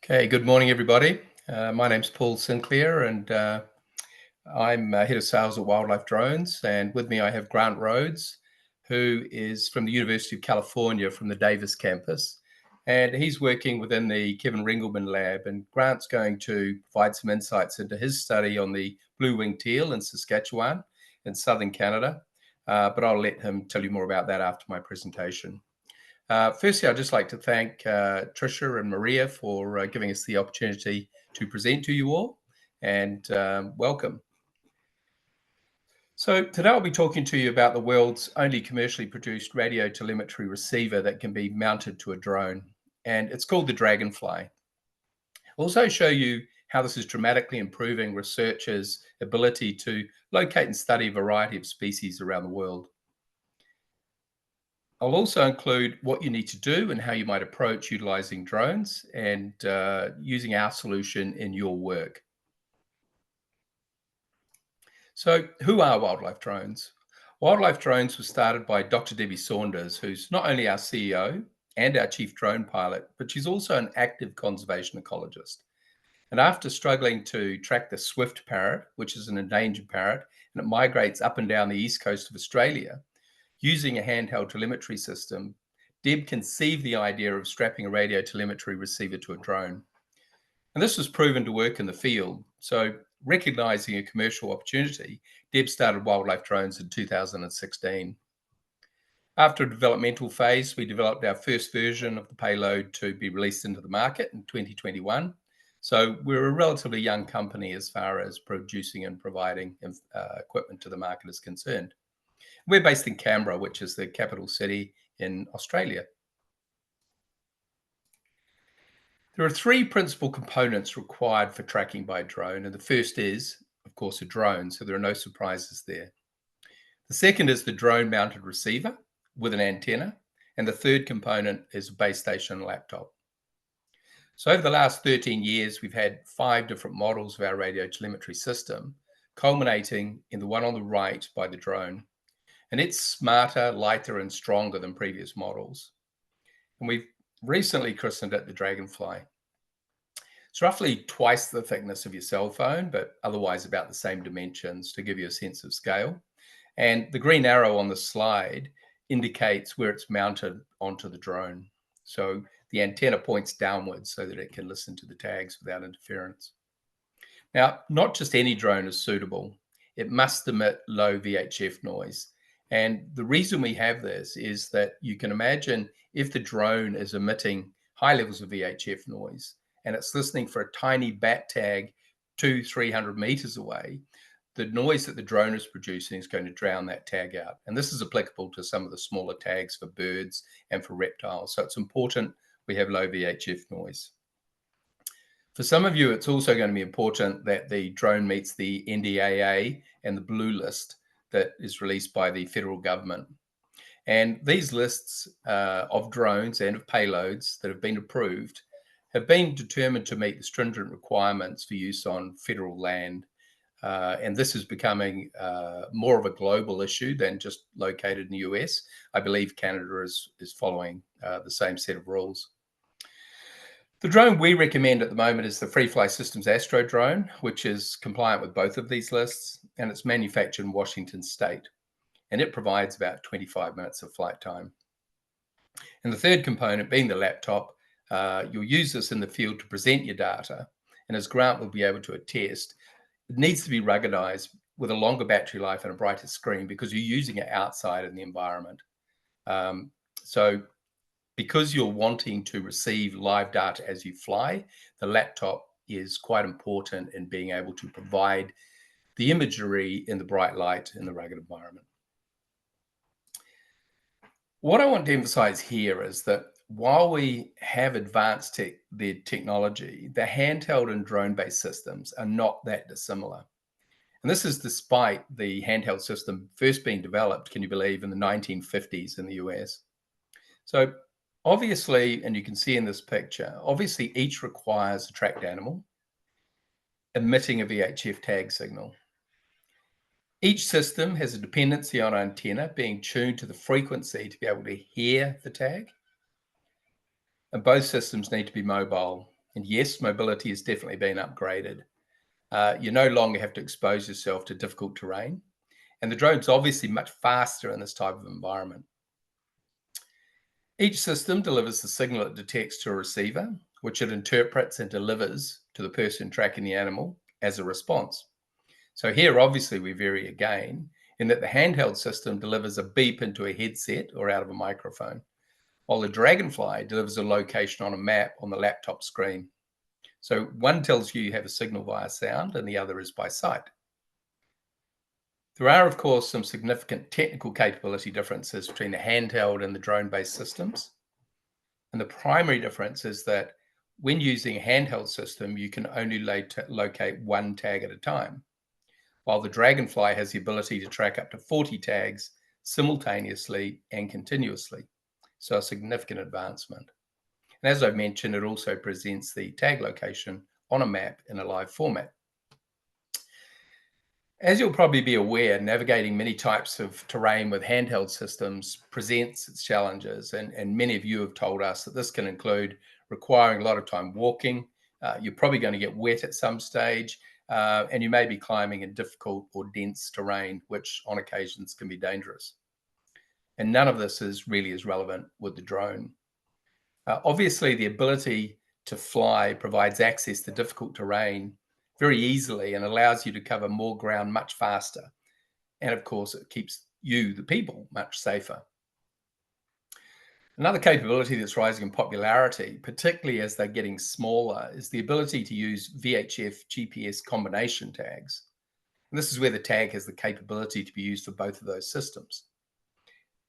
Okay, good morning, everybody. My name's Paul Sinclair, and I'm head of sales at Wildlife Drones. And with me, I have Grant Rhodes, who is from the University of California, from the Davis campus. And he's working within the Kevin Ringelman lab. And Grant's going to provide some insights into his study on the blue-winged teal in Saskatchewan in southern Canada. But I'll let him tell you more about that after my presentation. Firstly, I'd just like to thank Tricia and Maria for giving us the opportunity to present to you all, and welcome. So today I'll be talking to you about the world's only commercially produced radio telemetry receiver that can be mounted to a drone, and it's called the Dragonfly. I'll also show you how this is dramatically improving researchers' ability to locate and study a variety of species around the world. I'll also include what you need to do and how you might approach utilizing drones and using our solution in your work. So who are Wildlife Drones? Wildlife Drones was started by Dr. Debbie Saunders, who's not only our CEO and our chief drone pilot, but she's also an active conservation ecologist. And after struggling to track the swift parrot, which is an endangered parrot, and it migrates up and down the east coast of Australia, using a handheld telemetry system, Deb conceived the idea of strapping a radio telemetry receiver to a drone. And this was proven to work in the field. So, recognizing a commercial opportunity, Deb started Wildlife Drones in 2016. After a developmental phase, we developed our first version of the payload to be released into the market in 2021. So we're a relatively young company as far as producing and providing equipment to the market is concerned. We're based in Canberra, which is the capital city in Australia. There are three principal components required for tracking by drone, and the first is, of course, a drone, so there are no surprises there. The second is the drone-mounted receiver with an antenna, and the third component is a base station laptop. So over the last 13 years, we've had 5 different models of our radio telemetry system, culminating in the one on the right by the drone. And it's smarter, lighter, and stronger than previous models. And we've recently christened it the Dragonfly. It's roughly twice the thickness of your cell phone, but otherwise about the same dimensions to give you a sense of scale. And the green arrow on the slide indicates where it's mounted onto the drone. So the antenna points downwards so that it can listen to the tags without interference. Now, not just any drone is suitable. It must emit low VHF noise. And the reason we have this is that you can imagine if the drone is emitting high levels of VHF noise and it's listening for a tiny bat tag 200-300 meters away, the noise that the drone is producing is going to drown that tag out. And this is applicable to some of the smaller tags for birds and for reptiles. So it's important we have low VHF noise. For some of you, it's also going to be important that the drone meets the NDAA and the blue list that is released by the federal government. And these lists of drones and of payloads that have been approved have been determined to meet the stringent requirements for use on federal land. And this is becoming more of a global issue than just located in the US. I believe Canada is following the same set of rules. The drone we recommend at the moment is the FreeFly Systems Astro drone, which is compliant with both of these lists, and it's manufactured in Washington State, and it provides about 25 minutes of flight time. And the third component, being the laptop, you'll use this in the field to present your data, and as Grant will be able to attest, it needs to be ruggedized with a longer battery life and a brighter screen because you're using it outside in the environment. So because you're wanting to receive live data as you fly, the laptop is quite important in being able to provide the imagery in the bright light in the rugged environment. What I want to emphasize here is that while we have advanced the technology, the handheld and drone-based systems are not that dissimilar. And this is despite the handheld system first being developed, can you believe, in the 1950s in the US. So obviously, and you can see in this picture, obviously each requires a tracked animal emitting a VHF tag signal. Each system has a dependency on an antenna being tuned to the frequency to be able to hear the tag. And both systems need to be mobile. And yes, mobility has definitely been upgraded. You no longer have to expose yourself to difficult terrain. And the drone's obviously much faster in this type of environment. Each system delivers the signal it detects to a receiver, which it interprets and delivers to the person tracking the animal as a response. So here, obviously, we vary again in that the handheld system delivers a beep into a headset or out of a microphone, while the Dragonfly delivers a location on a map on the laptop screen. So one tells you have a signal via sound and the other is by sight. There are, of course, some significant technical capability differences between the handheld and the drone-based systems. And the primary difference is that when using a handheld system, you can only locate one tag at a time, while the Dragonfly has the ability to track up to 40 tags simultaneously and continuously. So a significant advancement. And as I mentioned, it also presents the tag location on a map in a live format. As you'll probably be aware, navigating many types of terrain with handheld systems presents its challenges. And many of you have told us that this can include requiring a lot of time walking. You're probably going to get wet at some stage, and you may be climbing in difficult or dense terrain, which on occasions can be dangerous. And none of this is really as relevant with the drone. Obviously, the ability to fly provides access to difficult terrain very easily and allows you to cover more ground much faster. And of course, it keeps you, the people, much safer. Another capability that's rising in popularity, particularly as they're getting smaller, is the ability to use VHF GPS combination tags. And this is where the tag has the capability to be used for both of those systems.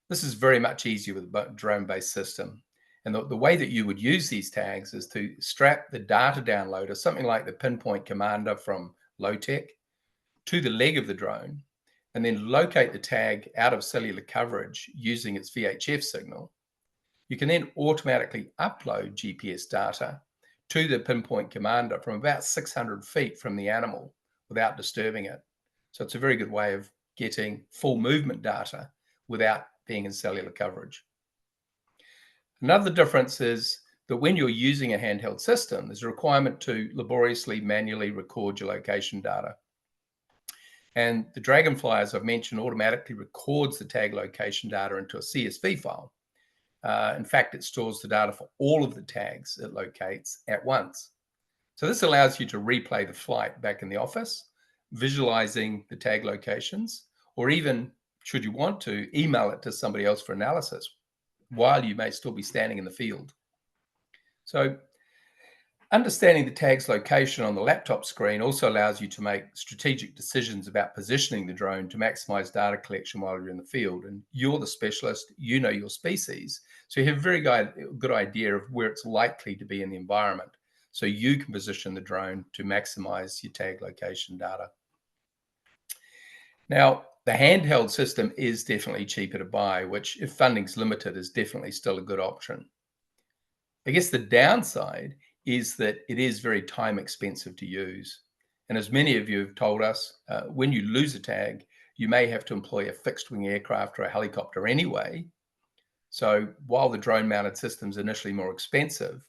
This is very much easier with a drone-based system. And the way that you would use these tags is to strap the data downloader, something like the Pinpoint Commander from Lowtech, to the leg of the drone, and then locate the tag out of cellular coverage using its VHF signal. You can then automatically upload GPS data to the Pinpoint Commander from about 600 feet from the animal without disturbing it. So it's a very good way of getting full movement data without being in cellular coverage. Another difference is that when you're using a handheld system, there's a requirement to laboriously manually record your location data. And the Dragonfly, as I've mentioned, automatically records the tag location data into a CSV file. In fact, it stores the data for all of the tags it locates at once. So this allows you to replay the flight back in the office, visualizing the tag locations, or even, should you want to, email it to somebody else for analysis while you may still be standing in the field. So understanding the tag's location on the laptop screen also allows you to make strategic decisions about positioning the drone to maximize data collection while you're in the field. And you're the specialist, you know your species, so you have a very good idea of where it's likely to be in the environment. So you can position the drone to maximize your tag location data. Now, the handheld system is definitely cheaper to buy, which, if funding's limited, is definitely still a good option. I guess the downside is that it is very time expensive to use. And as many of you have told us, when you lose a tag, you may have to employ a fixed wing aircraft or a helicopter anyway. So while the drone mounted system is initially more expensive,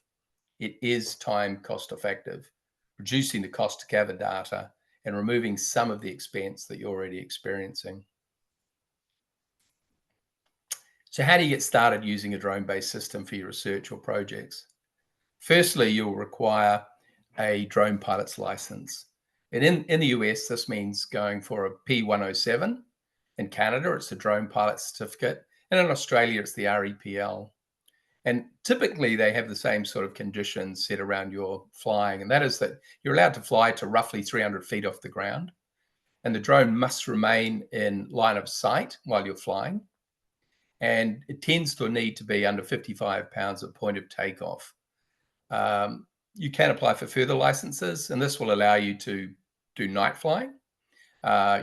it is time cost effective, reducing the cost to gather data and removing some of the expense that you're already experiencing. So how do you get started using a drone-based system for your research or projects? Firstly, you'll require a drone pilot's license. And in the US, this means going for a P107. In Canada, it's a drone pilot certificate. And in Australia, it's the REPL. And typically, they have the same sort of conditions set around your flying. And that is that you're allowed to fly to roughly 300 feet off the ground. And the drone must remain in line of sight while you're flying. And it tends to need to be under 55 pounds at point of takeoff. You can apply for further licenses, and this will allow you to do night flying.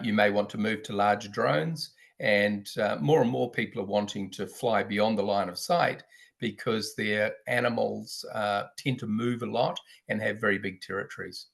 You may want to move to larger drones, and more people are wanting to fly beyond the line of sight because their animals tend to move a lot and have very big territories.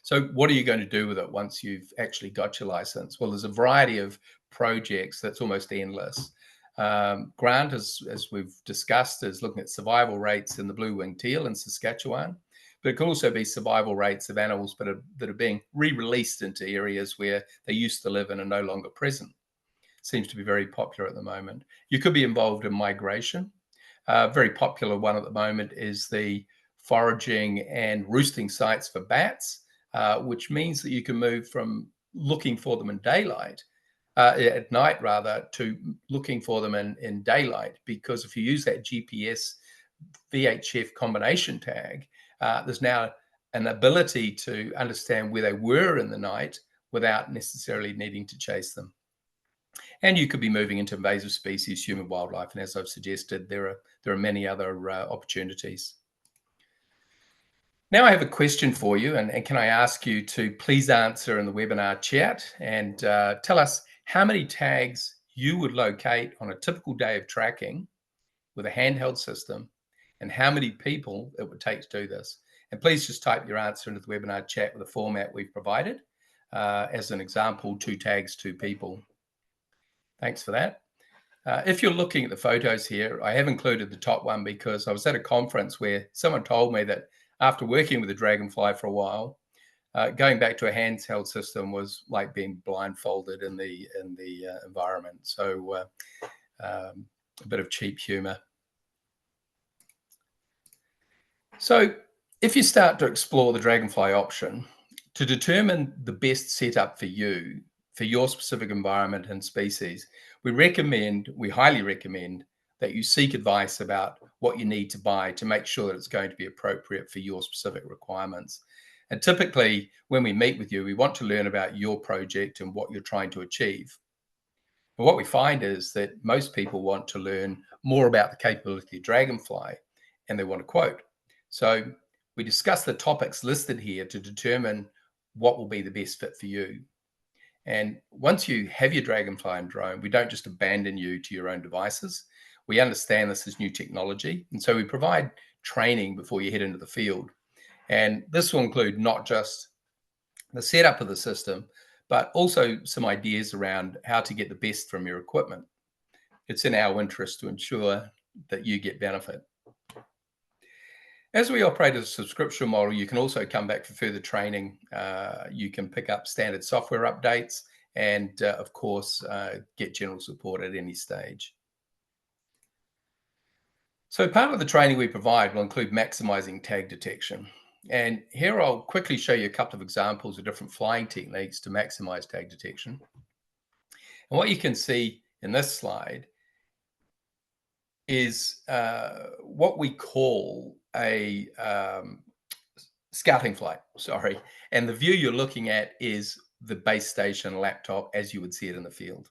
So what are you going to do with it once you've actually got your license? Well, there's a variety of projects that's almost endless. Grant, as we've discussed, is looking at survival rates in the blue-winged teal in Saskatchewan, but it can also be survival rates of animals that are being re-released into areas where they used to live and are no longer present. Seems to be very popular at the moment. You could be involved in migration. Very popular one at the moment is the foraging and roosting sites for bats, which means that you can move from looking for them in daylight, at night rather, to looking for them in daylight. Because if you use that GPS VHF combination tag, there's now an ability to understand where they were in the night without necessarily needing to chase them. And you could be moving into invasive species, human wildlife, and as I've suggested, there are many other opportunities. Now I have a question for you, and can I ask you to please answer in the webinar chat and tell us how many tags you would locate on a typical day of tracking with a handheld system, and how many people it would take to do this. And please just type your answer into the webinar chat with the format we've provided. As an example, 2 tags, 2 people. Thanks for that. If you're looking at the photos here, I have included the top one because I was at a conference where someone told me that after working with the Dragonfly for a while, going back to a handheld system was like being blindfolded in the environment. So a bit of cheap humor. So if you start to explore the Dragonfly option, to determine the best setup for you, for your specific environment and species, we highly recommend that you seek advice about what you need to buy to make sure that it's going to be appropriate for your specific requirements. And typically, when we meet with you, we want to learn about your project and what you're trying to achieve. And what we find is that most people want to learn more about the capability of Dragonfly, and they want a quote. So we discuss the topics listed here to determine what will be the best fit for you. And once you have your Dragonfly and drone, we don't just abandon you to your own devices. We understand this is new technology. And so we provide training before you head into the field. And this will include not just the setup of the system, but also some ideas around how to get the best from your equipment. It's in our interest to ensure that you get benefit. As we operate as a subscription model, you can also come back for further training. You can pick up standard software updates and, of course, get general support at any stage. So part of the training we provide will include maximizing tag detection. And here I'll quickly show you a couple of examples of different flying techniques to maximize tag detection. And what you can see in this slide is what we call a scouting flight, sorry. And the view you're looking at is the base station laptop as you would see it in the field.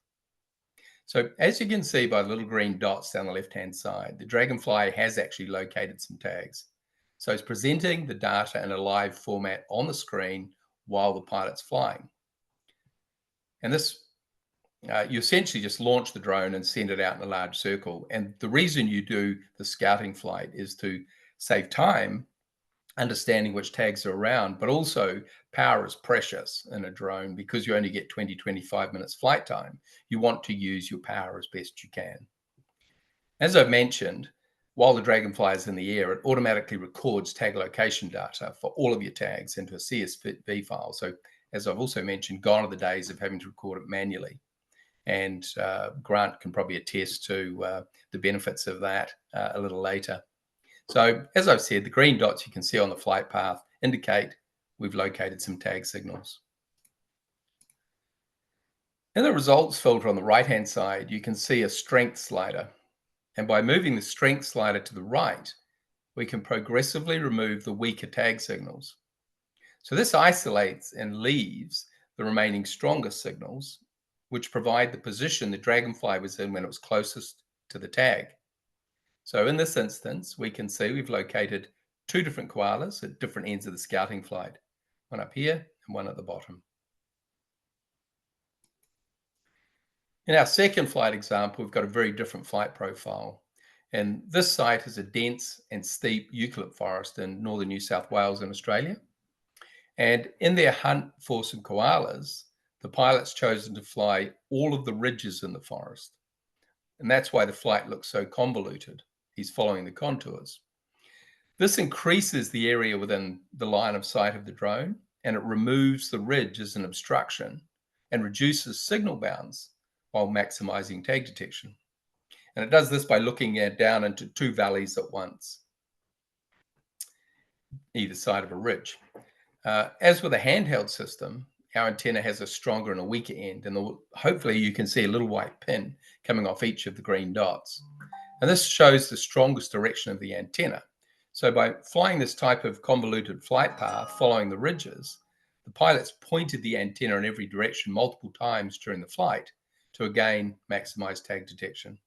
So as you can see by the little green dots down the left-hand side, the Dragonfly has actually located some tags. So it's presenting the data in a live format on the screen while the pilot's flying. And this, you essentially just launch the drone and send it out in a large circle. And the reason you do the scouting flight is to save time understanding which tags are around, but also power is precious in a drone because you only get 20, 25 minutes flight time. You want to use your power as best you can. As I've mentioned, while the Dragonfly is in the air, it automatically records tag location data for all of your tags into a CSV file. So as I've also mentioned, gone are the days of having to record it manually. And Grant can probably attest to the benefits of that a little later. So as I've said, the green dots you can see on the flight path indicate we've located some tag signals. In the results filter on the right-hand side, you can see a strength slider. And by moving the strength slider to the right, we can progressively remove the weaker tag signals. So this isolates and leaves the remaining stronger signals, which provide the position the Dragonfly was in when it was closest to the tag. So in this instance, we can see we've located 2 different koalas at different ends of the scouting flight, one up here and one at the bottom. In our second flight example, we've got a very different flight profile. And this site is a dense and steep eucalypt forest in northern New South Wales in Australia. And in their hunt for some koalas, the pilot's chosen to fly all of the ridges in the forest. And that's why the flight looks so convoluted. He's following the contours. This increases the area within the line of sight of the drone, and it removes the ridge as an obstruction and reduces signal bounds while maximizing tag detection. And it does this by looking down into two valleys at once, either side of a ridge. As with a handheld system, our antenna has a stronger and a weaker end, and hopefully you can see a little white pin coming off each of the green dots. And this shows the strongest direction of the antenna. So by flying this type of convoluted flight path following the ridges, the pilots pointed the antenna in every direction multiple times during the flight to again maximize tag detection.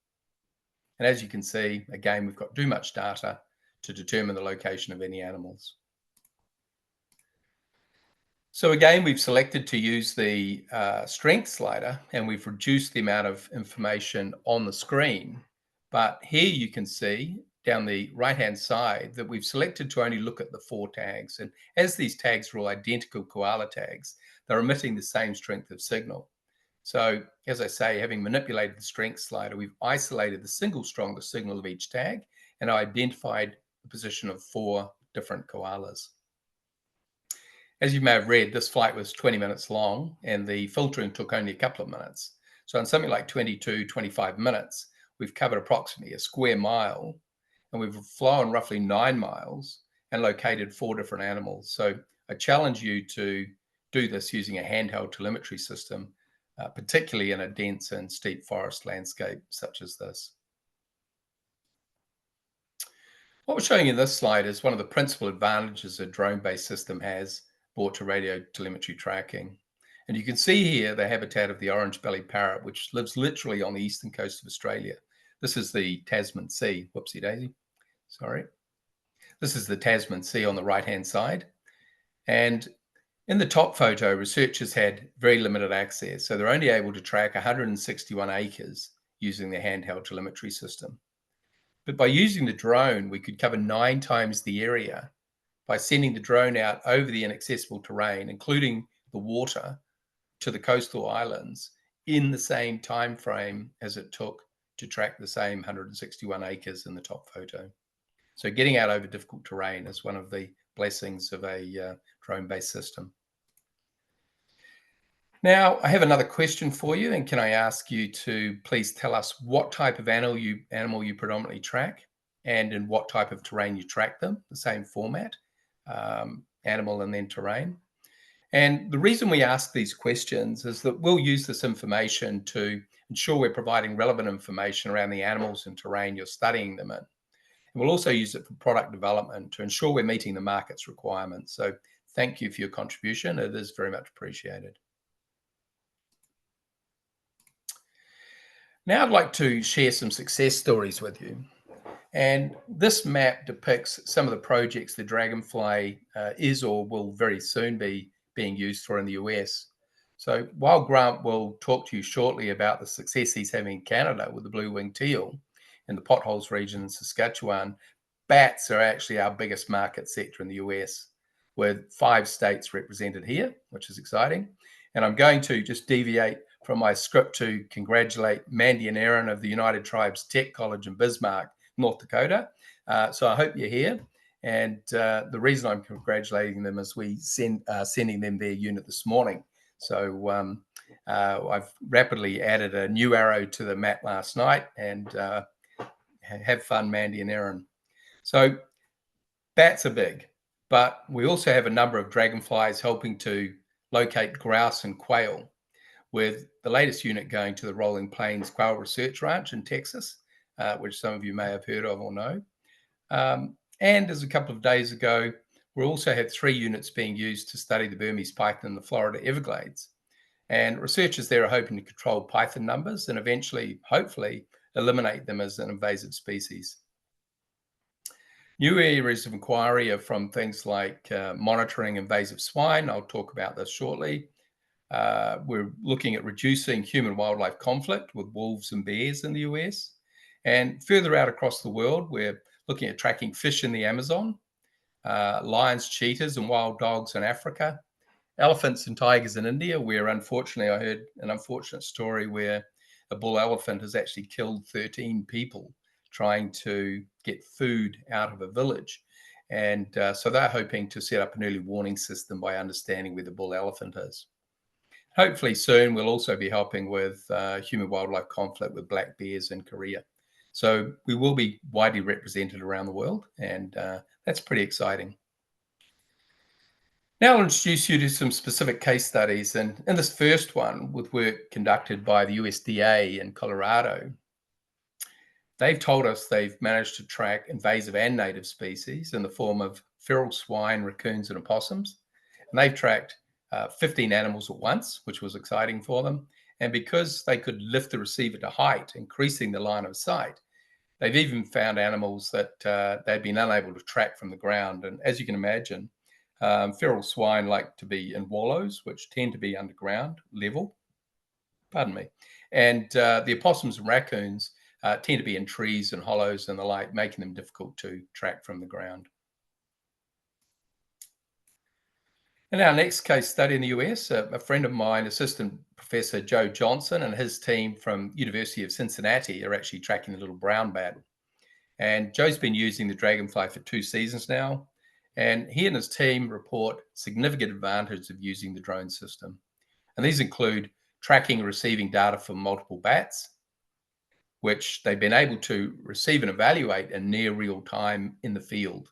And as you can see, again, we've got too much data to determine the location of any animals. So again, we've selected to use the strength slider, and we've reduced the amount of information on the screen. But here you can see down the right-hand side that we've selected to only look at the 4 tags. And as these tags are all identical koala tags, they're emitting the same strength of signal. So as I say, having manipulated the strength slider, we've isolated the single strongest signal of each tag and identified the position of 4 different koalas. As you may have read, this flight was 20 minutes long and the filtering took only a couple of minutes. So in something like 25 minutes, we've covered approximately a square mile, and we've flown roughly 9 miles and located 4 different animals. So I challenge you to do this using a handheld telemetry system, particularly in a dense and steep forest landscape such as this. What we're showing in this slide is one of the principal advantages a drone-based system has brought to radio telemetry tracking. And you can see here the habitat of the orange-bellied parrot, which lives literally on the eastern coast of Australia. This is the Tasman Sea. Whoopsie daisy. Sorry. This is the Tasman Sea on the right-hand side. And in the top photo, researchers had very limited access. So they're only able to track 161 acres using the handheld telemetry system. But by using the drone, we could cover 9 times the area by sending the drone out over the inaccessible terrain, including the water, to the coastal islands in the same time frame as it took to track the same 161 acres in the top photo. So getting out over difficult terrain is one of the blessings of a drone-based system. Now, I have another question for you, and can I ask you to please tell us what type of animal you predominantly track and in what type of terrain you track them, the same format, animal and then terrain. And the reason we ask these questions is that we'll use this information to ensure we're providing relevant information around the animals and terrain you're studying them in. And we'll also use it for product development to ensure we're meeting the market's requirements. So thank you for your contribution. It is very much appreciated. Now I'd like to share some success stories with you. And this map depicts some of the projects the Dragonfly is or will very soon be being used for in the US. So while Grant will talk to you shortly about the success he's having in Canada with the blue-winged teal in the potholes region in Saskatchewan, bats are actually our biggest market sector in the US, with 5 states represented here, which is exciting. And I'm going to just deviate from my script to congratulate Mandy and Aaron of the United Tribes Tech College in Bismarck, North Dakota. So I hope you're here. And the reason I'm congratulating them is we sending them their unit this morning. So I've rapidly added a new arrow to the map last night, and have fun, Mandy and Aaron. So bats are big, but we also have a number of dragonflies helping to locate grouse and quail, with the latest unit going to the Rolling Plains Quail Research Ranch in Texas, which some of you may have heard of or know. And as a couple of days ago, we also had 3 units being used to study the Burmese python in the Florida Everglades. And researchers there are hoping to control python numbers and eventually, hopefully, eliminate them as an invasive species. New areas of inquiry are from things like monitoring invasive swine. I'll talk about this shortly. We're looking at reducing human-wildlife conflict with wolves and bears in the US. And further out across the world, we're looking at tracking fish in the Amazon, lions, cheetahs, and wild dogs in Africa, elephants and tigers in India, where unfortunately I heard an unfortunate story where a bull elephant has actually killed 13 people trying to get food out of a village. And so they're hoping to set up an early warning system by understanding where the bull elephant is. Hopefully soon we'll also be helping with human-wildlife conflict with black bears in Korea. So we will be widely represented around the world, and that's pretty exciting. Now I'll introduce you to some specific case studies. And in this first one, with work conducted by the USDA in Colorado, they've told us they've managed to track invasive and native species in the form of feral swine, raccoons, and opossums. And they've tracked 15 animals at once, which was exciting for them. And because they could lift the receiver to height, increasing the line of sight, they've even found animals that they'd been unable to track from the ground. And as you can imagine, feral swine like to be in wallows, which tend to be underground level. Pardon me. And the opossums and raccoons tend to be in trees and hollows and the like, making them difficult to track from the ground. In our next case study in the US, a friend of mine, Assistant Professor Joe Johnson, and his team from University of Cincinnati are actually tracking the little brown bat. And Joe's been using the Dragonfly for 2 seasons now. And he and his team report significant advantages of using the drone system. And these include tracking and receiving data from multiple bats, which they've been able to receive and evaluate in near real time in the field.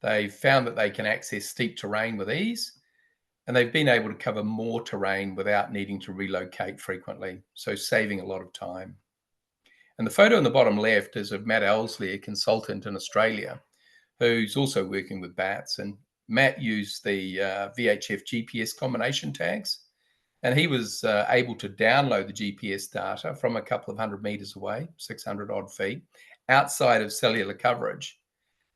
They've found that they can access steep terrain with ease, and they've been able to cover more terrain without needing to relocate frequently, so saving a lot of time. And the photo in the bottom left is of Matt Elsley, a consultant in Australia, who's also working with bats. And Matt used the VHF GPS combination tags, and he was able to download the GPS data from a couple of 100 meters away, 600 odd feet, outside of cellular coverage.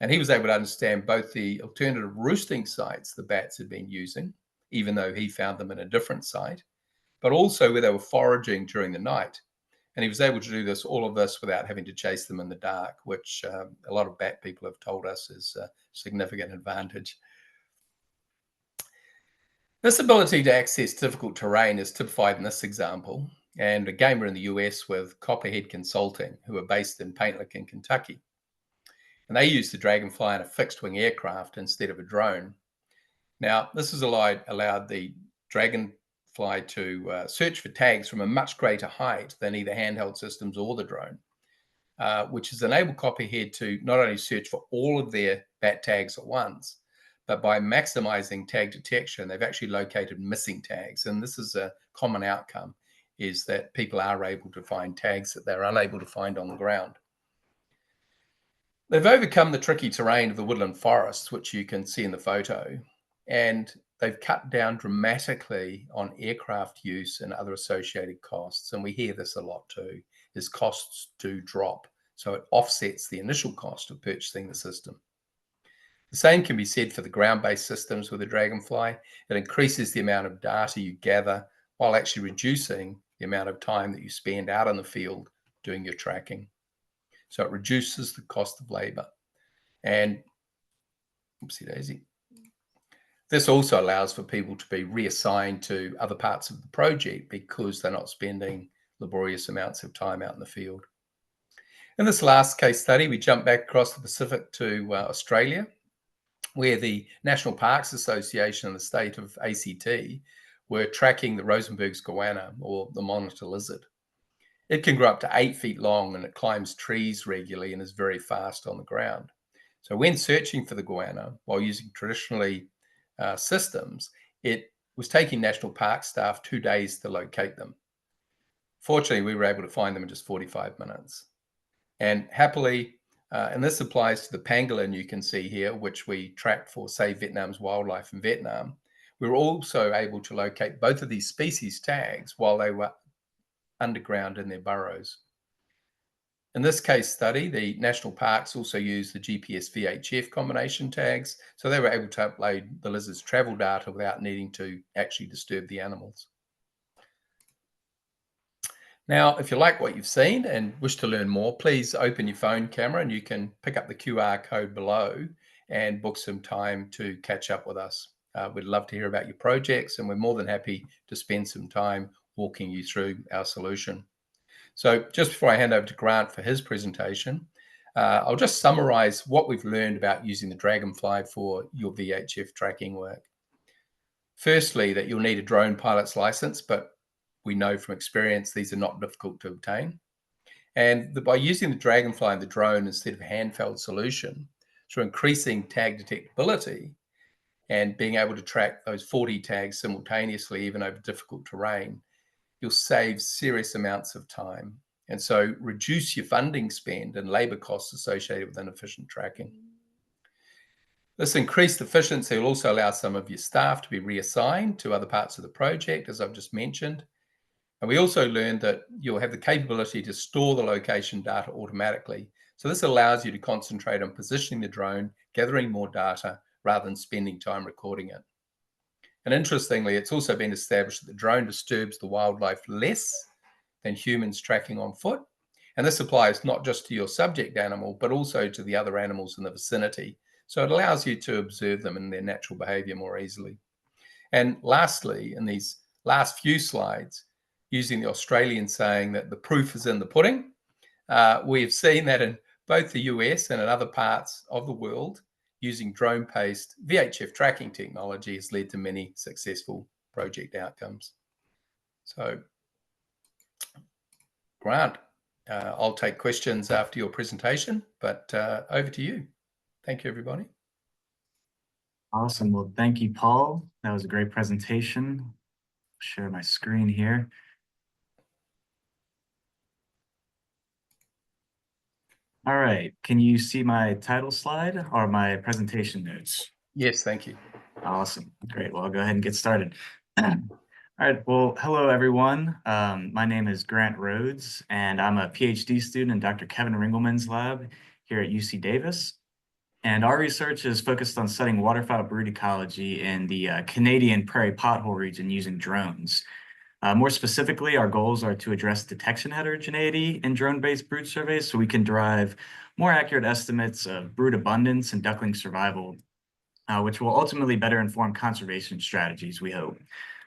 And he was able to understand both the alternative roosting sites the bats had been using, even though he found them in a different site, but also where they were foraging during the night. And he was able to do all of this without having to chase them in the dark, which a lot of bat people have told us is a significant advantage. This ability to access difficult terrain is typified in this example. And again, we're in the US with Copperhead Consulting, who are based in Paint Lick in Kentucky. And they use the Dragonfly in a fixed-wing aircraft instead of a drone. Now, this has allowed the Dragonfly to search for tags from a much greater height than either handheld systems or the drone, which has enabled Copperhead to not only search for all of their bat tags at once, but by maximizing tag detection, they've actually located missing tags. And this is a common outcome, is that people are able to find tags that they're unable to find on the ground. They've overcome the tricky terrain of the woodland forests, which you can see in the photo, and they've cut down dramatically on aircraft use and other associated costs. And we hear this a lot too, is costs do drop. So it offsets the initial cost of purchasing the system. The same can be said for the ground-based systems with the Dragonfly. It increases the amount of data you gather while actually reducing the amount of time that you spend out in the field doing your tracking. So it reduces the cost of labor. And oopsie daisy. This also allows for people to be reassigned to other parts of the project because they're not spending laborious amounts of time out in the field. In this last case study, we jump back across the Pacific to Australia, where the National Parks Association and the state of ACT were tracking the Rosenberg's goanna, or the monitor lizard. It can grow up to 8 feet long, and it climbs trees regularly and is very fast on the ground. So when searching for the goanna while using traditionally systems, it was taking National Park staff 2 days to locate them. Fortunately, we were able to find them in just 45 minutes. And happily, and this applies to the pangolin you can see here, which we tracked for Save Vietnam's Wildlife in Vietnam. We were also able to locate both of these species tags while they were underground in their burrows. In this case study, the national parks also used the GPS VHF combination tags, so they were able to upload the lizard's travel data without needing to actually disturb the animals. Now, if you like what you've seen and wish to learn more, please open your phone camera and you can pick up the QR code below and book some time to catch up with us. We'd love to hear about your projects, and we're more than happy to spend some time walking you through our solution. So just before I hand over to Grant for his presentation, I'll just summarize what we've learned about using the Dragonfly for your VHF tracking work. Firstly, that you'll need a drone pilot's license, but we know from experience these are not difficult to obtain. And by using the Dragonfly and the drone instead of a handheld solution, through increasing tag detectability and being able to track those 40 tags simultaneously, even over difficult terrain, you'll save serious amounts of time. And so reduce your funding spend and labor costs associated with inefficient tracking. This increased efficiency will also allow some of your staff to be reassigned to other parts of the project, as I've just mentioned. And we also learned that you'll have the capability to store the location data automatically. So this allows you to concentrate on positioning the drone, gathering more data, rather than spending time recording it. And interestingly, it's also been established that the drone disturbs the wildlife less than humans tracking on foot. And this applies not just to your subject animal, but also to the other animals in the vicinity. So it allows you to observe them in their natural behavior more easily. And lastly, in these last few slides, using the Australian saying that the proof is in the pudding, we have seen that in both the US and in other parts of the world, using drone-based VHF tracking technology has led to many successful project outcomes. So, Grant, I'll take questions after your presentation, but over to you. Thank you, everybody. Awesome. Well, thank you, Paul. That was a great presentation. Share my screen here. All right. Can you see my title slide or my presentation notes? Yes, thank you. Awesome. Great. Well, I'll go ahead and get started. All right. Well, hello, everyone. My name is Grant Rhodes, and I'm a PhD student in Dr. Kevin Ringelman's lab here at UC Davis. And our research is focused on studying waterfowl brood ecology in the Canadian prairie pothole region using drones. More specifically, our goals are to address detection heterogeneity in drone-based brood surveys so we can derive more accurate estimates of brood abundance and duckling survival, which will ultimately better inform conservation strategies, we hope.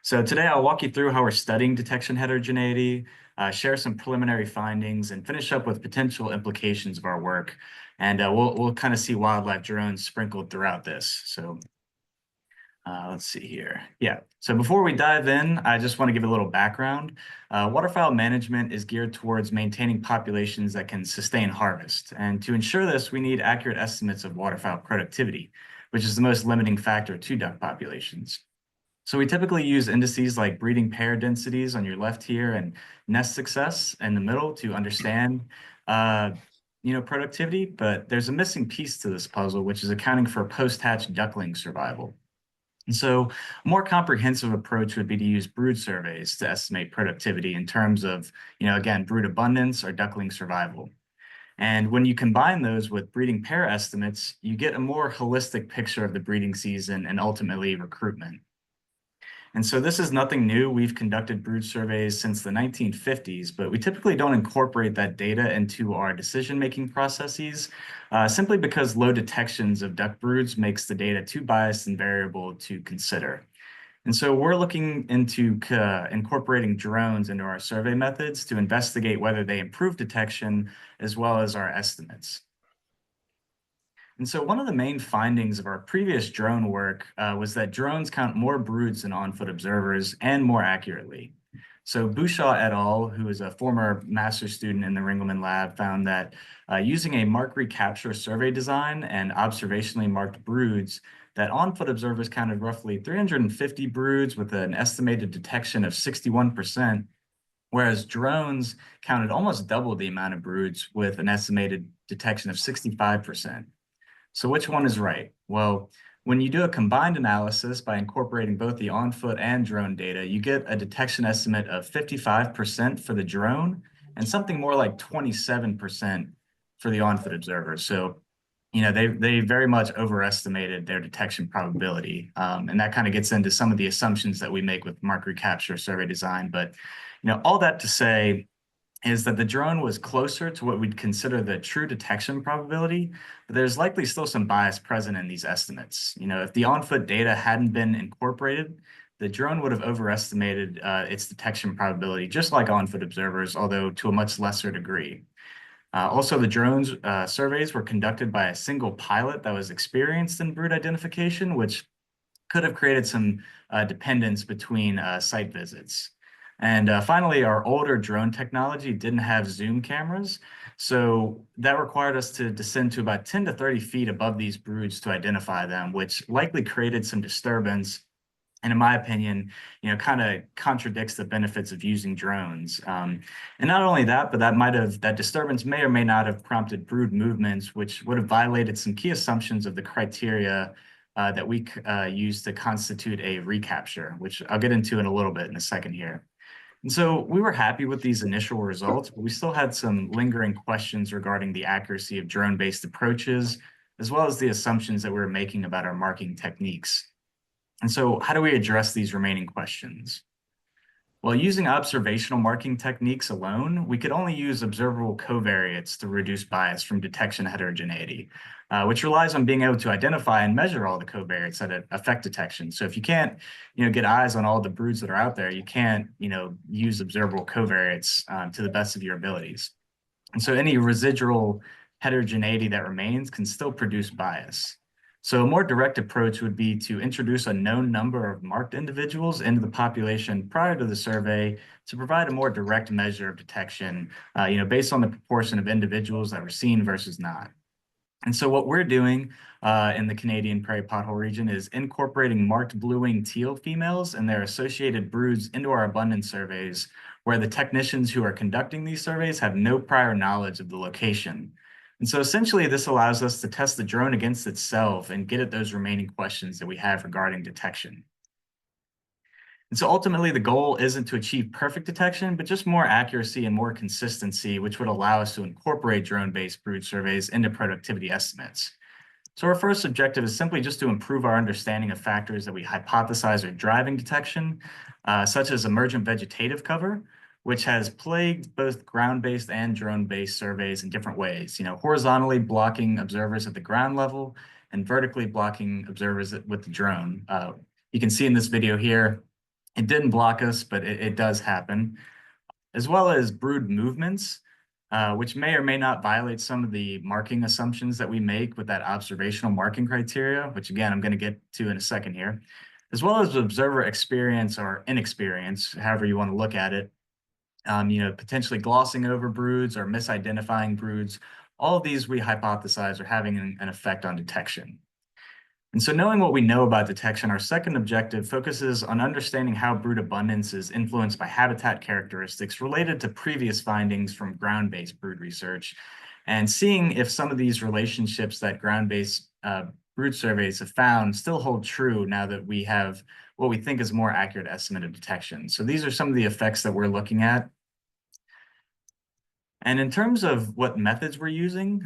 So today I'll walk you through how we're studying detection heterogeneity, share some preliminary findings, and finish up with potential implications of our work. And we'll kind of see wildlife drones sprinkled throughout this. So let's see here. Yeah, so before we dive in, I just want to give a little background. Waterfowl management is geared towards maintaining populations that can sustain harvest. And to ensure this, we need accurate estimates of waterfowl productivity, which is the most limiting factor to duck populations. So we typically use indices like breeding pair densities on your left here and nest success in the middle to understand productivity, but there's a missing piece to this puzzle, which is accounting for post-hatch duckling survival. And so a more comprehensive approach would be to use brood surveys to estimate productivity in terms of, again, brood abundance or duckling survival. And when you combine those with breeding pair estimates, you get a more holistic picture of the breeding season and ultimately recruitment. And so this is nothing new. We've conducted brood surveys since the 1950s, but we typically don't incorporate that data into our decision-making processes, simply because low detections of duck broods makes the data too biased and variable to consider. And so we're looking into incorporating drones into our survey methods to investigate whether they improve detection as well as our estimates. And so one of the main findings of our previous drone work was that drones count more broods than on-foot observers and more accurately. So Bouchaw et al., who is a former master's student in the Ringelman lab, found that using a mark recapture survey design and observationally marked broods, that on-foot observers counted roughly 350 broods with an estimated detection of 61%, whereas drones counted almost double the amount of broods with an estimated detection of 65%. So which one is right? Well, when you do a combined analysis by incorporating both the on-foot and drone data, you get a detection estimate of 55% for the drone and something more like 27% for the on-foot observers. So, they very much overestimated their detection probability. And that kind of gets into some of the assumptions that we make with mark recapture survey design. But, all that to say, is that the drone was closer to what we'd consider the true detection probability, but there's likely still some bias present in these estimates. If the on-foot data hadn't been incorporated, the drone would have overestimated its detection probability, just like on-foot observers, although to a much lesser degree. Also, the drones surveys were conducted by a single pilot that was experienced in brood identification, which could have created some dependence between site visits. And finally, our older drone technology didn't have zoom cameras. So that required us to descend to about 10 to 30 feet above these broods to identify them, which likely created some disturbance. And in my opinion, kind of contradicts the benefits of using drones. And not only that, but that disturbance may or may not have prompted brood movements, which would have violated some key assumptions of the criteria that we use to constitute a recapture, which I'll get into in a little bit in a second here. And so we were happy with these initial results, but we still had some lingering questions regarding the accuracy of drone-based approaches, as well as the assumptions that we were making about our marking techniques. And so how do we address these remaining questions? Well, using observational marking techniques alone, we could only use observable covariates to reduce bias from detection heterogeneity, which relies on being able to identify and measure all the covariates that affect detection. So if you can't, get eyes on all the broods that are out there, you can't, use observable covariates to the best of your abilities. And so any residual heterogeneity that remains can still produce bias. So a more direct approach would be to introduce a known number of marked individuals into the population prior to the survey to provide a more direct measure of detection, based on the proportion of individuals that were seen versus not. And so what we're doing in the Canadian prairie pothole region is incorporating marked blue-winged teal females and their associated broods into our abundance surveys, where the technicians who are conducting these surveys have no prior knowledge of the location. And so essentially, this allows us to test the drone against itself and get at those remaining questions that we have regarding detection. And so ultimately, the goal isn't to achieve perfect detection, but just more accuracy and more consistency, which would allow us to incorporate drone-based brood surveys into productivity estimates. So our first objective is simply just to improve our understanding of factors that we hypothesize are driving detection, such as emergent vegetative cover, which has plagued both ground-based and drone-based surveys in different ways, horizontally blocking observers at the ground level and vertically blocking observers with the drone. You can see in this video here, it didn't block us, but it does happen, as well as brood movements, which may or may not violate some of the marking assumptions that we make with that observational marking criteria, which again, I'm going to get to in a second here, as well as observer experience or inexperience, however you want to look at it, potentially glossing over broods or misidentifying broods. All of these we hypothesize are having an effect on detection. And so knowing what we know about detection, our second objective focuses on understanding how brood abundance is influenced by habitat characteristics related to previous findings from ground-based brood research, and seeing if some of these relationships that ground-based brood surveys have found still hold true now that we have what we think is a more accurate estimate of detection. So these are some of the effects that we're looking at. And in terms of what methods we're using,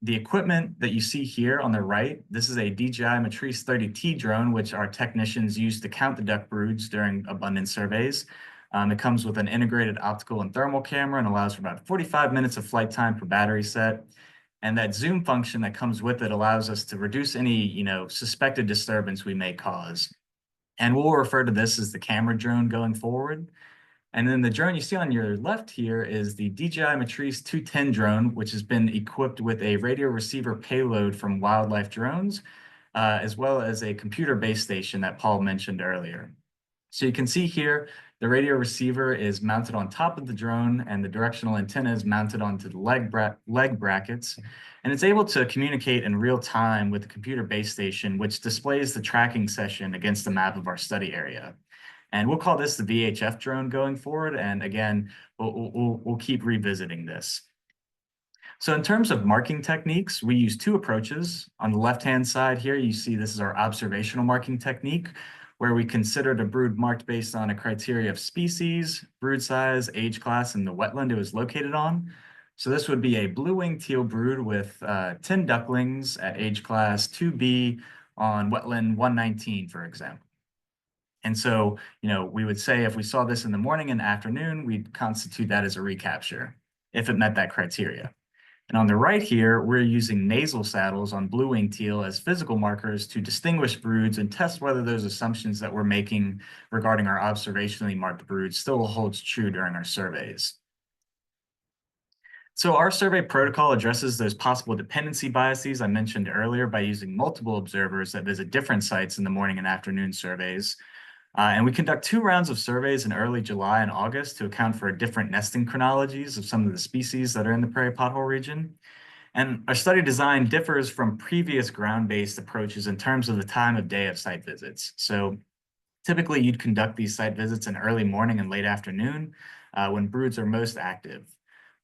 the equipment that you see here on the right, this is a DJI Matrice 30T drone, which our technicians use to count the duck broods during abundance surveys. It comes with an integrated optical and thermal camera and allows for about 45 minutes of flight time per battery set. And that zoom function that comes with it allows us to reduce any, suspected disturbance we may cause. And we'll refer to this as the camera drone going forward. And then the drone you see on your left here is the DJI Matrice 210 drone, which has been equipped with a radio receiver payload from Wildlife Drones, as well as a computer base station that Paul mentioned earlier. So you can see here, the radio receiver is mounted on top of the drone and the directional antenna is mounted onto the leg brackets. And it's able to communicate in real time with the computer base station, which displays the tracking session against the map of our study area. And we'll call this the VHF drone going forward. And again, we'll keep revisiting this. So in terms of marking techniques, we use two approaches. On the left-hand side here, you see this is our observational marking technique, where we consider the brood marked based on a criteria of species, brood size, age class, and the wetland it was located on. So this would be a blue-winged teal brood with 10 ducklings at age class 2B on wetland 119, for example. And so, we would say if we saw this in the morning and afternoon, we'd constitute that as a recapture if it met that criteria. And on the right here, we're using nasal saddles on blue-winged teal as physical markers to distinguish broods and test whether those assumptions that we're making regarding our observationally marked broods still holds true during our surveys. So our survey protocol addresses those possible dependency biases I mentioned earlier by using multiple observers that visit different sites in the morning and afternoon surveys. And we conduct 2 rounds of surveys in early July and August to account for different nesting chronologies of some of the species that are in the prairie pothole region. And our study design differs from previous ground-based approaches in terms of the time of day of site visits. So typically you'd conduct these site visits in early morning and late afternoon when broods are most active.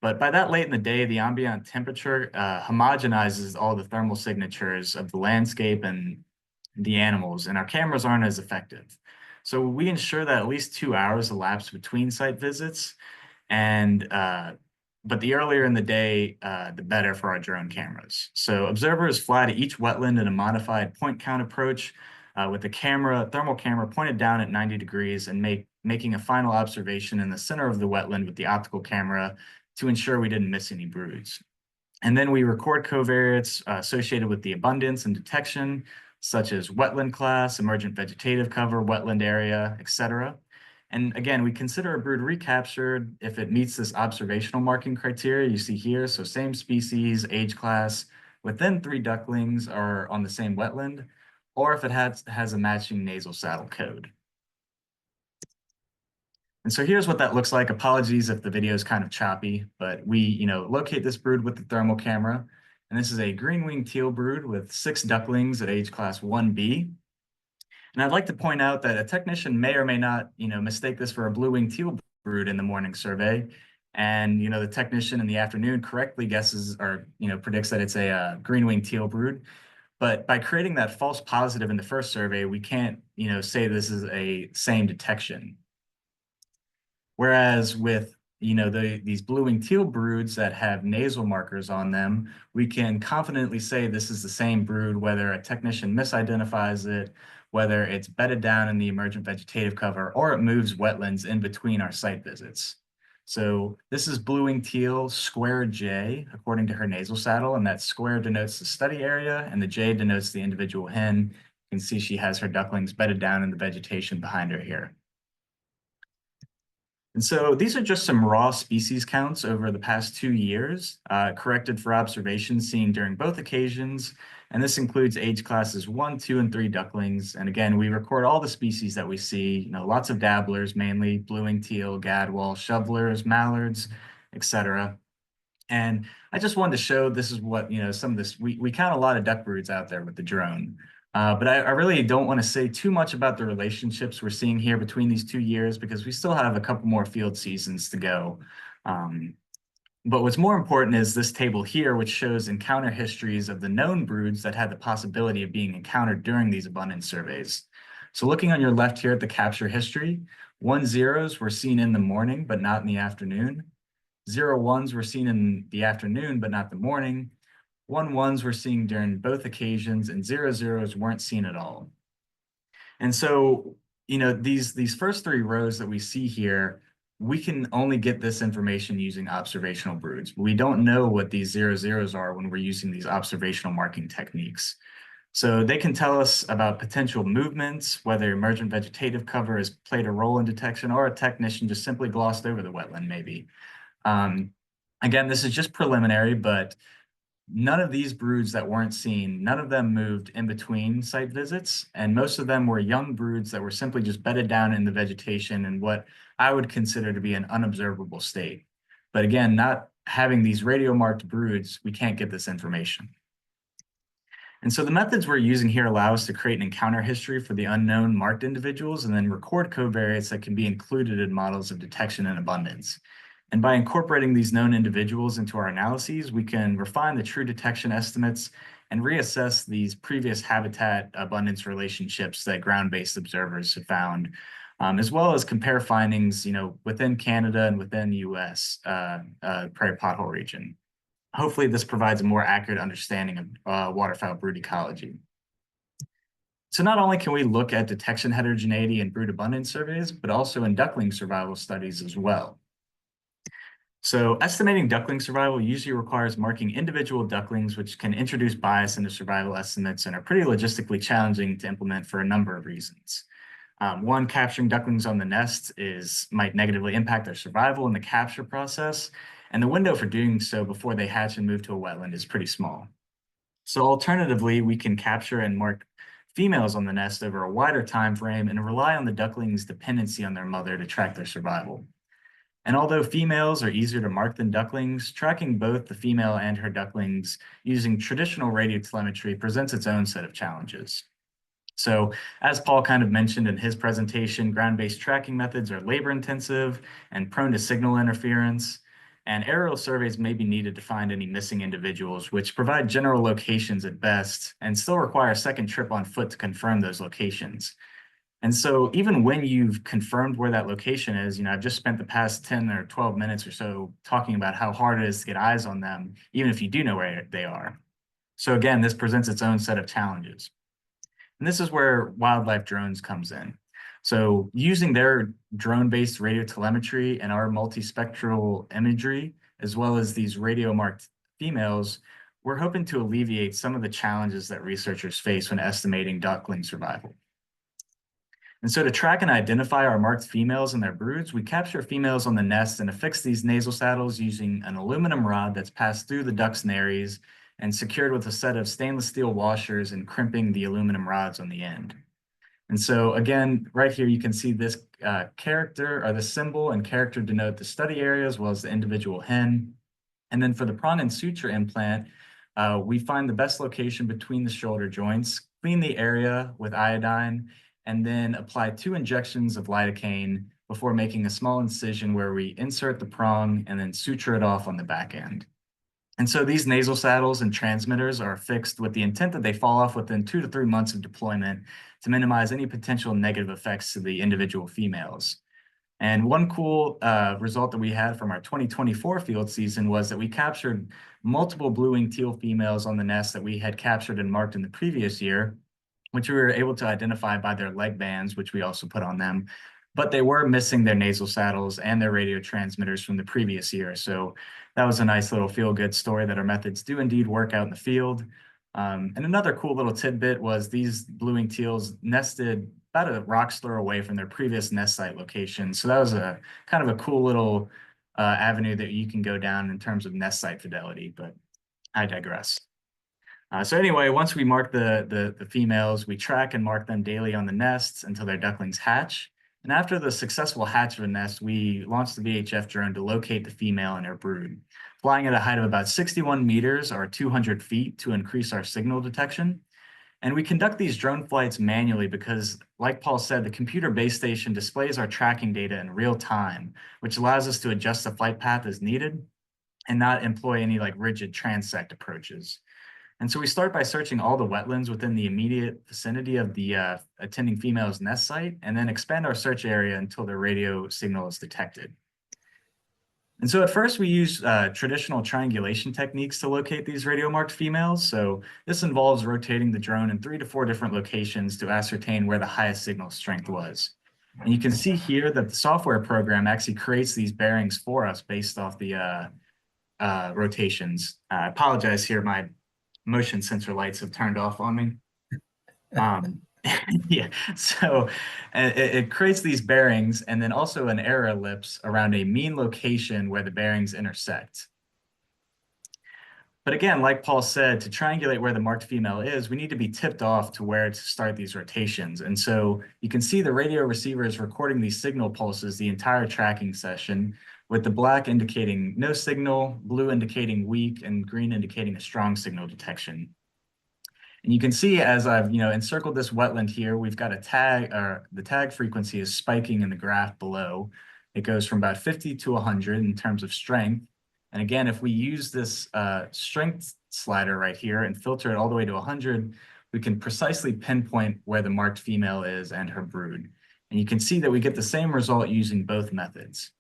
But by that late in the day, the ambient temperature homogenizes all the thermal signatures of the landscape and the animals, and our cameras aren't as effective. So we ensure that at least 2 hours elapse between site visits, and but the earlier in the day, the better for our drone cameras. So observers fly to each wetland in a modified point count approach with the thermal camera pointed down at 90 degrees and making a final observation in the center of the wetland with the optical camera to ensure we didn't miss any broods. And then we record covariates associated with the abundance and detection, such as wetland class, emergent vegetative cover, wetland area, etc. And again, we consider a brood recaptured if it meets this observational marking criteria you see here. So same species, age class, within 3 ducklings are on the same wetland, or if it has a matching nasal saddle code. And so here's what that looks like. Apologies if the video is kind of choppy, but we, locate this brood with the thermal camera. And this is a green-winged teal brood with 6 ducklings at age class 1B. And I'd like to point out that a technician may or may not, mistake this for a blue-winged teal brood in the morning survey. And, the technician in the afternoon correctly guesses or, predicts that it's a green-winged teal brood. But by creating that false positive in the first survey, we can't, say this is a same detection. Whereas with these blue-winged teal broods that have nasal markers on them, we can confidently say this is the same brood, whether a technician misidentifies it, whether it's bedded down in the emergent vegetative cover, or it moves wetlands in between our site visits. So this is blue-winged teal square J, according to her nasal saddle, and that square denotes the study area, and the J denotes the individual hen. You can see she has her ducklings bedded down in the vegetation behind her here. And so these are just some raw species counts over the past 2 years, corrected for observations seen during both occasions. And this includes age classes 1, 2, and 3 ducklings. And again, we record all the species that we see, lots of dabblers, mainly blue-winged teal, gadwall, shovelers, mallards, etc. And I just wanted to show this is what, some of this, we count a lot of duck broods out there with the drone. But I really don't want to say too much about the relationships we're seeing here between these 2 years because we still have a couple more field seasons to go. But what's more important is this table here, which shows encounter histories of the known broods that had the possibility of being encountered during these abundance surveys. So looking on your left here at the capture history, 1-0s were seen in the morning, but not in the afternoon. 0-1s were seen in the afternoon, but not the morning. 1-1s were seen during both occasions, and 0-0s weren't seen at all. And so, these first 3 rows that we see here, we can only get this information using observational broods. We don't know what these 0-0s are when we're using these observational marking techniques. So they can tell us about potential movements, whether emergent vegetative cover has played a role in detection, or a technician just simply glossed over the wetland maybe. Again, this is just preliminary, but none of these broods that weren't seen, none of them moved in between site visits, and most of them were young broods that were simply just bedded down in the vegetation in what I would consider to be an unobservable state. But again, not having these radio marked broods, we can't get this information. And so the methods we're using here allow us to create an encounter history for the unknown marked individuals and then record covariates that can be included in models of detection and abundance. And by incorporating these known individuals into our analyses, we can refine the true detection estimates and reassess these previous habitat abundance relationships that ground-based observers have found, as well as compare findings, within Canada and within the U.S. Prairie pothole region. Hopefully, this provides a more accurate understanding of waterfowl brood ecology. So not only can we look at detection heterogeneity in brood abundance surveys, but also in duckling survival studies as well. So estimating duckling survival usually requires marking individual ducklings, which can introduce bias into survival estimates and are pretty logistically challenging to implement for a number of reasons. One, capturing ducklings on the nest might negatively impact their survival in the capture process, and the window for doing so before they hatch and move to a wetland is pretty small. So alternatively, we can capture and mark females on the nest over a wider time frame and rely on the ducklings' dependency on their mother to track their survival. And although females are easier to mark than ducklings, tracking both the female and her ducklings using traditional radio telemetry presents its own set of challenges. So as Paul kind of mentioned in his presentation, ground-based tracking methods are labor-intensive and prone to signal interference, and aerial surveys may be needed to find any missing individuals, which provide general locations at best and still require a second trip on foot to confirm those locations. And so even when you've confirmed where that location is, I've just spent the past 10 or 12 minutes or so talking about how hard it is to get eyes on them, even if you do know where they are. So again, this presents its own set of challenges. And this is where wildlife drones comes in. So using their drone-based radio telemetry and our multispectral imagery, as well as these radio marked females, we're hoping to alleviate some of the challenges that researchers face when estimating duckling survival. And so to track and identify our marked females and their broods, we capture females on the nest and affix these nasal saddles using an aluminum rod that's passed through the duck's nares and secured with a set of stainless steel washers and crimping the aluminum rods on the end. And so again, right here, you can see this character or the symbol and character denote the study area as well as the individual hen. And then for the prong and suture implant, we find the best location between the shoulder joints, clean the area with iodine, and then apply 2 injections of lidocaine before making a small incision where we insert the prong and then suture it off on the back end. And so these nasal saddles and transmitters are fixed with the intent that they fall off within 2 to 3 months of deployment to minimize any potential negative effects to the individual females. And one cool result that we had from our 2024 field season was that we captured multiple blue-winged teal females on the nest that we had captured and marked in the previous year, which we were able to identify by their leg bands, which we also put on them. But they were missing their nasal saddles and their radio transmitters from the previous year. So that was a nice little feel-good story that our methods do indeed work out in the field. And another cool little tidbit was these blue-winged teals nested about a rock slur away from their previous nest site location. So that was a kind of a cool little avenue that you can go down in terms of nest site fidelity, but I digress. So anyway, once we mark the females, we track and mark them daily on the nests until their ducklings hatch. And after the successful hatch of a nest, we launched the VHF drone to locate the female and her brood, flying at a height of about 61 meters or 200 feet to increase our signal detection. And we conduct these drone flights manually because, like Paul said, the computer base station displays our tracking data in real time, which allows us to adjust the flight path as needed and not employ any rigid transect approaches. And so we start by searching all the wetlands within the immediate vicinity of the attending female's nest site, and then expand our search area until the radio signal is detected. And so at first we use traditional triangulation techniques to locate these radio marked females. So this involves rotating the drone in 3 to 4 different locations to ascertain where the highest signal strength was. And you can see here that the software program actually creates these bearings for us based off the rotations. I apologize here, my motion sensor lights have turned off on me. Yeah, so it creates these bearings and then also an error ellipse around a mean location where the bearings intersect. But again, like Paul said, to triangulate where the marked female is, we need to be tipped off to where to start these rotations. And so you can see the radio receiver is recording these signal pulses the entire tracking session, with the black indicating no signal, blue indicating weak, and green indicating a strong signal detection. And you can see as I've encircled this wetland here, we've got a tag, or the tag frequency is spiking in the graph below. It goes from about 50 to 100 in terms of strength. And again, if we use this strength slider right here and filter it all the way to 100, we can precisely pinpoint where the marked female is and her brood. And you can see that we get the same result using both methods.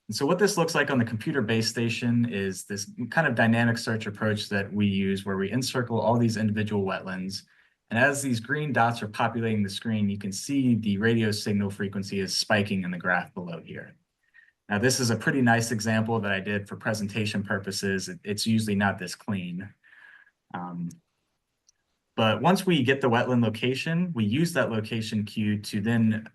And so what this looks like on the computer base station is this kind of dynamic search approach that we use where we encircle all these individual wetlands. And as these green dots are populating the screen, you can see the radio signal frequency is spiking in the graph below here. Now, this is a pretty nice example that I did for presentation purposes. It's usually not this clean. But once we get the wetland location, we use that location cue to then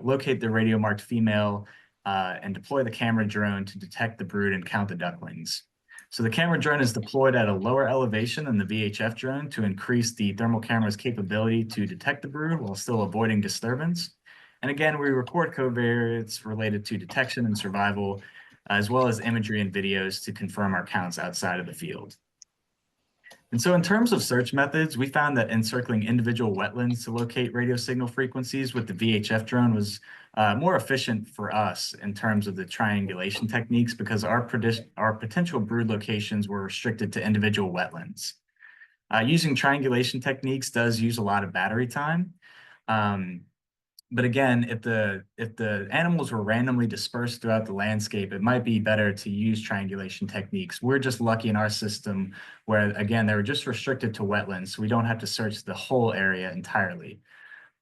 locate the radio marked female and deploy the camera drone to detect the brood and count the ducklings. So the camera drone is deployed at a lower elevation than the VHF drone to increase the thermal camera's capability to detect the brood while still avoiding disturbance. And again, we record covariates related to detection and survival, as well as imagery and videos to confirm our counts outside of the field. And so in terms of search methods, we found that encircling individual wetlands to locate radio signal frequencies with the VHF drone was more efficient for us in terms of the triangulation techniques because our potential brood locations were restricted to individual wetlands. Using triangulation techniques does use a lot of battery time. But again, if the animals were randomly dispersed throughout the landscape, it might be better to use triangulation techniques. We're just lucky in our system where, again, they were just restricted to wetlands, so we don't have to search the whole area entirely.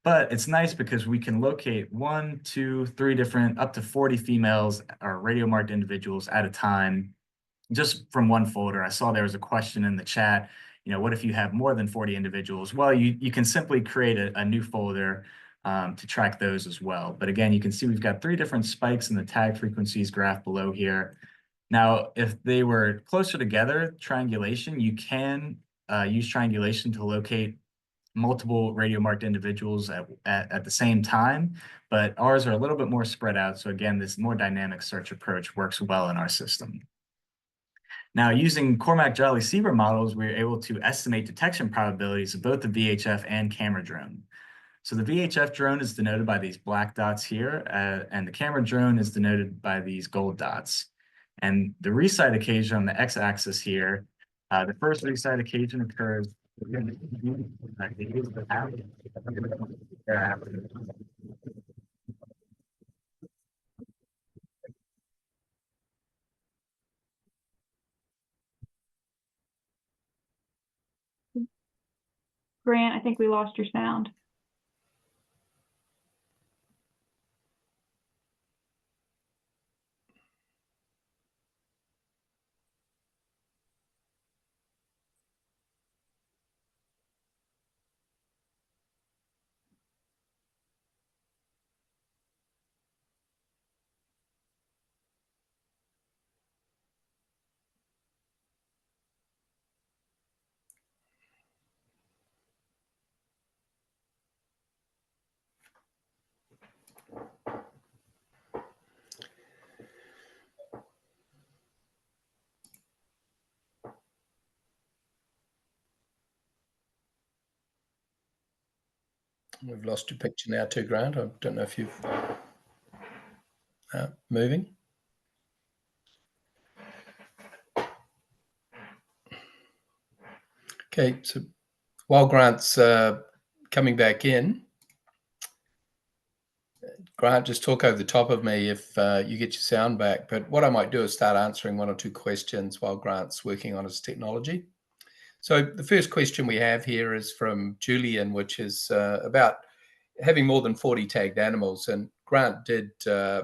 But it's nice because we can locate 1, 2, 3 different, up to 40 females or radio marked individuals at a time, just from one folder. I saw there was a question in the chat, what if you have more than 40 individuals? Well, you can simply create a new folder to track those as well. But again, you can see we've got 3 different spikes in the tag frequencies graph below here. Now, if they were closer together, triangulation, you can use triangulation to locate multiple radio marked individuals at the same time, but ours are a little bit more spread out. So again, this more dynamic search approach works well in our system. Now, using Cormack-Jolly-Sieber models, we were able to estimate detection probabilities of both the VHF and camera drone. So the VHF drone is denoted by these black dots here, and the camera drone is denoted by these gold dots. And the recite occasion on the x-axis here, the first recite occasion occurs. Grant, I think we lost your sound. We've lost your picture now too, Grant. I don't know if you've moving. Okay, so while Grant's coming back in, Grant, just talk over the top of me if you get your sound back. But what I might do is start answering 1 or 2 questions while Grant's working on his technology. So the first question we have here is from Julian, which is about having more than 40 tagged animals. And Grant did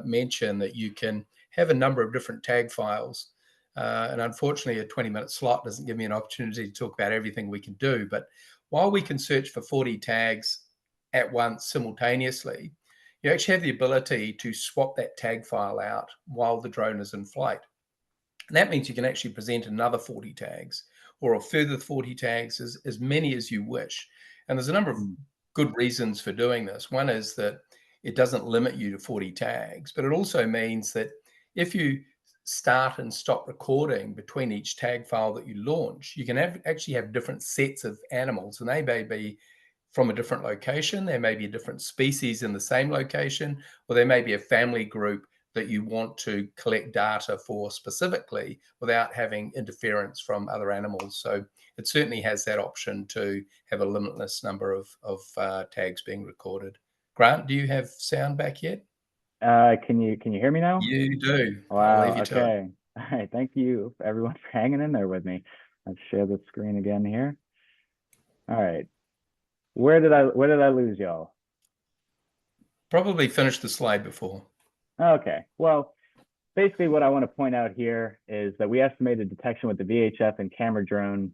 mention that you can have a number of different tag files. And unfortunately, a 20-minute slot doesn't give me an opportunity to talk about everything we can do. But while we can search for 40 tags at once simultaneously, you actually have the ability to swap that tag file out while the drone is in flight. And that means you can actually present another 40 tags or a further 40 tags, as many as you wish. And there's a number of good reasons for doing this. One is that it doesn't limit you to 40 tags, but it also means that if you start and stop recording between each tag file that you launch, you can actually have different sets of animals, and they may be from a different location. There may be a different species in the same location, or there may be a family group that you want to collect data for specifically without having interference from other animals. So it certainly has that option to have a limitless number of tags being recorded. Grant, do you have sound back yet? Can you hear me now? You do. Wow. I'll leave you to it. Okay. All right. Thank you everyone for hanging in there with me. Let's share the screen again here. All right. Where did I lose y'all? Probably finished the slide before. Okay. Well, basically what I want to point out here is that we estimated detection with the VHF and camera drone.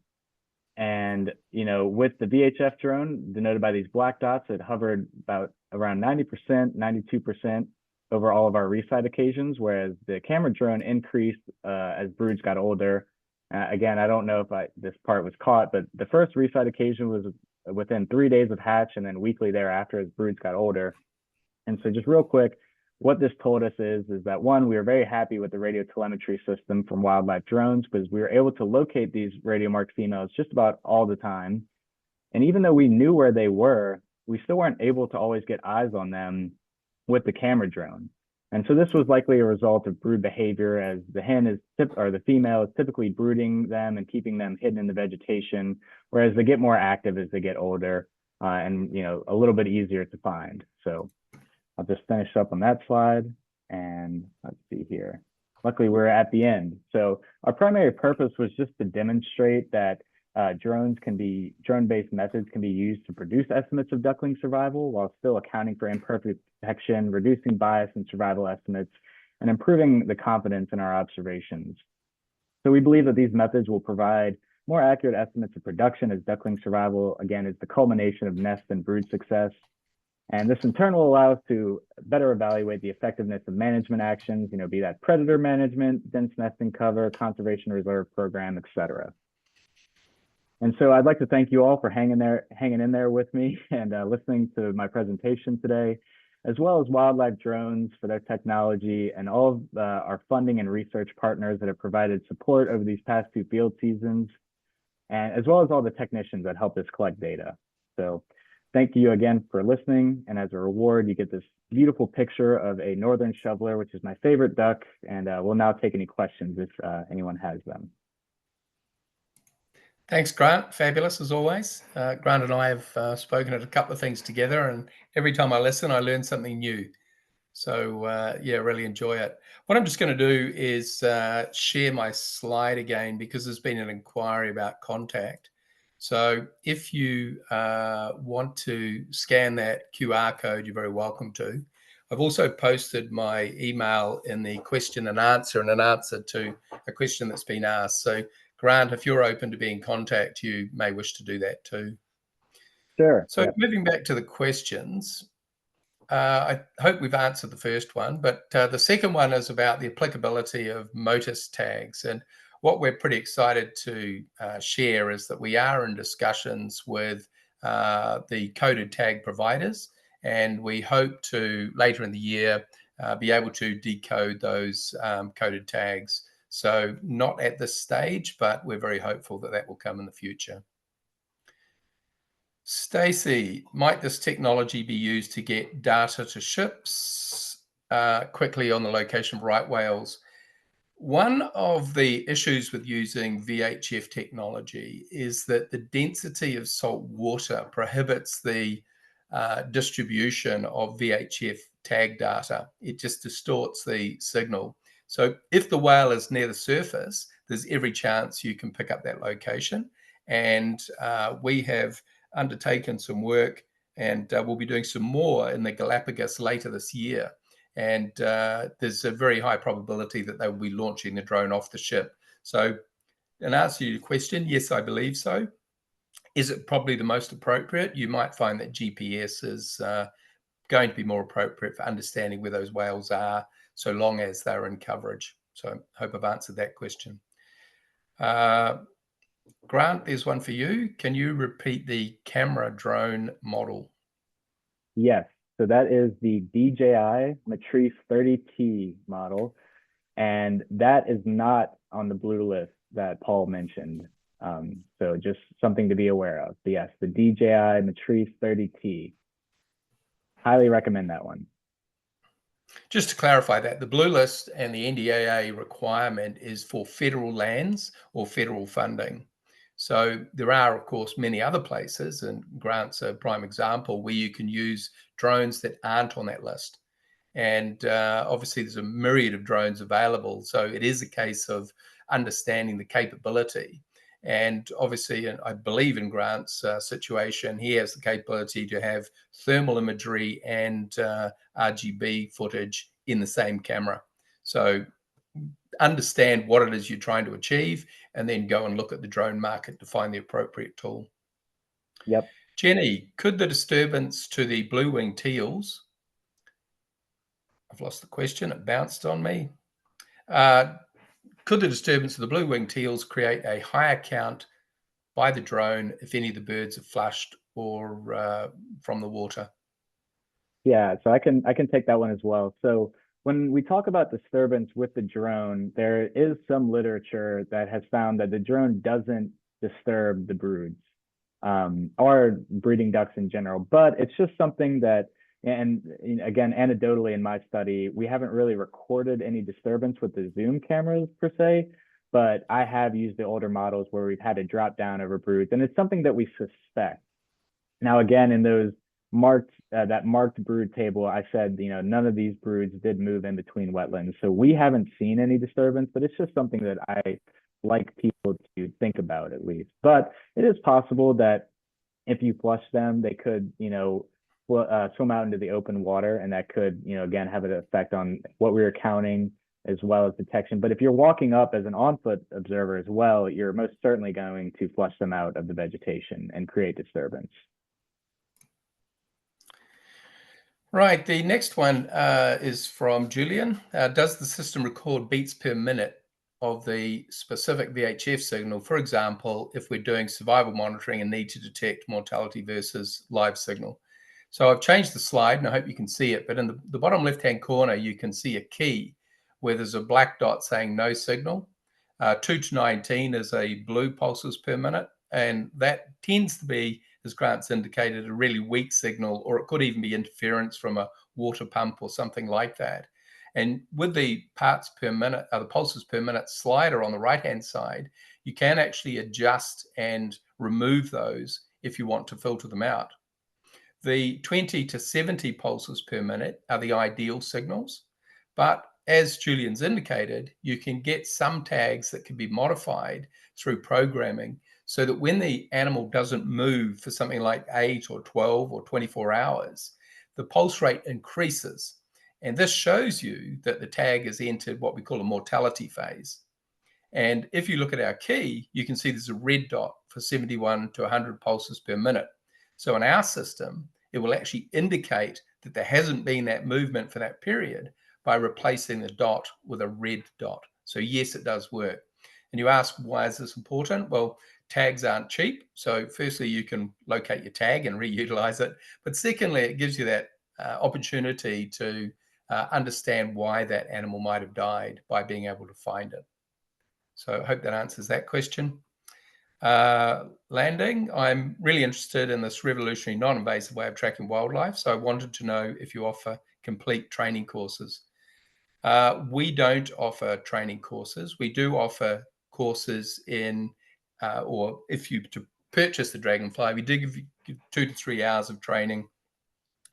And, you know, with the VHF drone denoted by these black dots, it hovered about around 90%, 92% over all of our resight occasions, whereas the camera drone increased as broods got older. Again, I don't know if this part was caught, but the first resight occasion was within 3 days of hatch and then weekly thereafter as broods got older. And so just real quick, what this told us is that one, we were very happy with the radio telemetry system from wildlife drones because we were able to locate these radio marked females just about all the time. And even though we knew where they were, we still weren't able to always get eyes on them with the camera drone. And so this was likely a result of brood behavior, as the female is typically brooding them and keeping them hidden in the vegetation, whereas they get more active as they get older and, you know, a little bit easier to find. So I'll just finish up on that slide, and let's see here. Luckily, we're at the end. So our primary purpose was just to demonstrate that drone-based methods can be used to produce estimates of duckling survival while still accounting for imperfect detection, reducing bias in survival estimates, and improving the confidence in our observations. So we believe that these methods will provide more accurate estimates of production, as duckling survival, again, is the culmination of nest and brood success. And this in turn will allow us to better evaluate the effectiveness of management actions, you know, be that predator management, dense nesting cover, conservation reserve program, et cetera. And so I'd like to thank you all for hanging in there with me and listening to my presentation today, as well as Wildlife Drones for their technology and all of our funding and research partners that have provided support over these past 2 field seasons, and as well as all the technicians that helped us collect data. So thank you again for listening. And as a reward, you get this beautiful picture of a northern shoveler, which is my favorite duck. And we'll now take any questions if anyone has them. Thanks, Grant. Fabulous as always. Grant and I have spoken at a couple of things together, and every time I listen, I learn something new. So yeah, really enjoy it. What I'm just going to do is share my slide again, because there's been an inquiry about contact. So if you want to scan that QR code, you're very welcome to. I've also posted my email in the question and answer, and an answer to a question that's been asked. So Grant, if you're open to be in contact, you may wish to do that too. Sure. So moving back to the questions, I hope we've answered the first one, but the second one is about the applicability of MOTIS tags. And what we're pretty excited to share is that we are in discussions with the coded tag providers, and we hope to later in the year be able to decode those coded tags. So not at this stage, but we're very hopeful that that will come in the future. Stacey, might this technology be used to get data to ships quickly on the location of right whales? One of the issues with using VHF technology is that the density of salt water prohibits the distribution of VHF tag data. It just distorts the signal. So if the whale is near the surface, there's every chance you can pick up that location. And we have undertaken some work, and we'll be doing some more in the Galapagos later this year. And there's a very high probability that they will be launching the drone off the ship. So in answer to your question, yes, I believe so. Is it probably the most appropriate? You might find that GPS is going to be more appropriate for understanding where those whales are, so long as they're in coverage. So I hope I've answered that question. Grant, there's one for you. Can you repeat the camera drone model? Yes. So that is the DJI Matrice 30T model. And that is not on the blue list that Paul mentioned. So just something to be aware of. But yes, the DJI Matrice 30T. Highly recommend that one. Just to clarify that, the blue list and the NDAA requirement is for federal lands or federal funding. So there are, of course, many other places, and Grant's a prime example, where you can use drones that aren't on that list. And obviously there's a myriad of drones available. So it is a case of understanding the capability. And obviously, and I believe in Grant's situation, he has the capability to have thermal imagery and RGB footage in the same camera. So understand what it is you're trying to achieve, and then go and look at the drone market to find the appropriate tool. Yep. Jenny, could the disturbance to the blue-winged teals, I've lost the question, it bounced on me. Could the disturbance of the blue-winged teals create a higher count by the drone if any of the birds are flushed or from the water? Yeah, so I can take that one as well. So when we talk about disturbance with the drone, there is some literature that has found that the drone doesn't disturb the broods or breeding ducks in general, but it's just something that, and again, anecdotally in my study, we haven't really recorded any disturbance with the zoom cameras per se, but I have used the older models where we've had to drop down over broods, and it's something that we suspect. Now, again, in those that marked brood table, I said, none of these broods did move in between wetlands. So we haven't seen any disturbance, but it's just something that I like people to think about at least. But it is possible that if you flush them, they could, swim out into the open water, and that could, again, have an effect on what we were counting as well as detection. But if you're walking up as an on-foot observer as well, you're most certainly going to flush them out of the vegetation and create disturbance. Right, the next one is from Julian. Does the system record beats per minute of the specific VHF signal? For example, if we're doing survival monitoring and need to detect mortality versus live signal. So I've changed the slide, and I hope you can see it, but in the bottom left-hand corner, you can see a key where there's a black dot saying no signal. 2 to 19 is a blue pulses per minute, and that tends to be, as Grant's indicated, a really weak signal, or it could even be interference from a water pump or something like that. And with the parts per minute, the pulses per minute slider on the right-hand side, you can actually adjust and remove those if you want to filter them out. The 20 to 70 pulses per minute are the ideal signals, but as Julian's indicated, you can get some tags that can be modified through programming so that when the animal doesn't move for something like 8 or 12 or 24 hours, the pulse rate increases. And this shows you that the tag has entered what we call a mortality phase. And if you look at our key, you can see there's a red dot for 71 to 100 pulses per minute. So in our system, it will actually indicate that there hasn't been that movement for that period by replacing the dot with a red dot. So yes, it does work. And you ask, why is this important? Well, tags aren't cheap. So firstly, you can locate your tag and reutilize it. But secondly, it gives you that opportunity to understand why that animal might have died by being able to find it. So I hope that answers that question. Landing, I'm really interested in this revolutionary non-invasive way of tracking wildlife. So I wanted to know if you offer complete training courses. We don't offer training courses. We do offer courses in, or if you to purchase the Dragonfly, we do give you 2 to 3 hours of training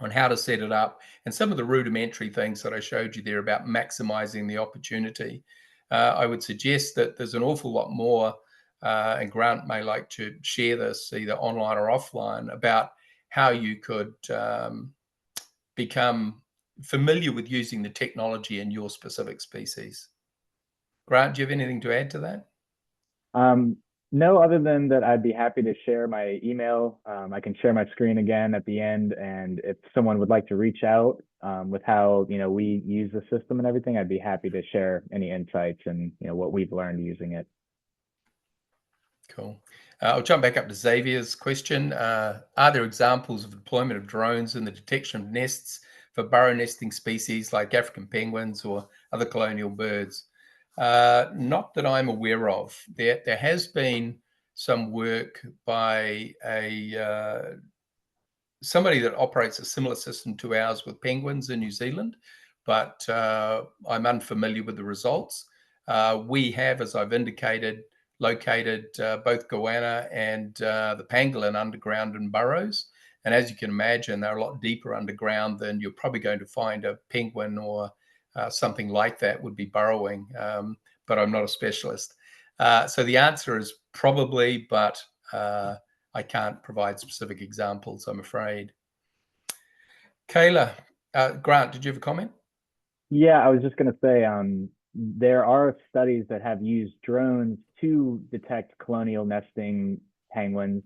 on how to set it up and some of the rudimentary things that I showed you there about maximizing the opportunity. I would suggest that there's an awful lot more, and Grant may like to share this either online or offline, about how you could become familiar with using the technology in your specific species. Grant, do you have anything to add to that? No, other than that, I'd be happy to share my email. I can share my screen again at the end, and if someone would like to reach out with how we use the system and everything, I'd be happy to share any insights and what we've learned using it. Cool. I'll jump back up to Xavier's question. Are there examples of deployment of drones in the detection of nests for burrow nesting species like African penguins or other colonial birds? Not that I'm aware of. There has been some work by somebody that operates a similar system to ours with penguins in New Zealand, but I'm unfamiliar with the results. We have, as I've indicated, located both goanna and the pangolin underground in burrows. And as you can imagine, they're a lot deeper underground than you're probably going to find a penguin or something like that would be burrowing, but I'm not a specialist. So the answer is probably, but I can't provide specific examples, I'm afraid. Kayla, Grant, did you have a comment? Yeah, I was just going to say, there are studies that have used drones to detect colonial nesting penguins.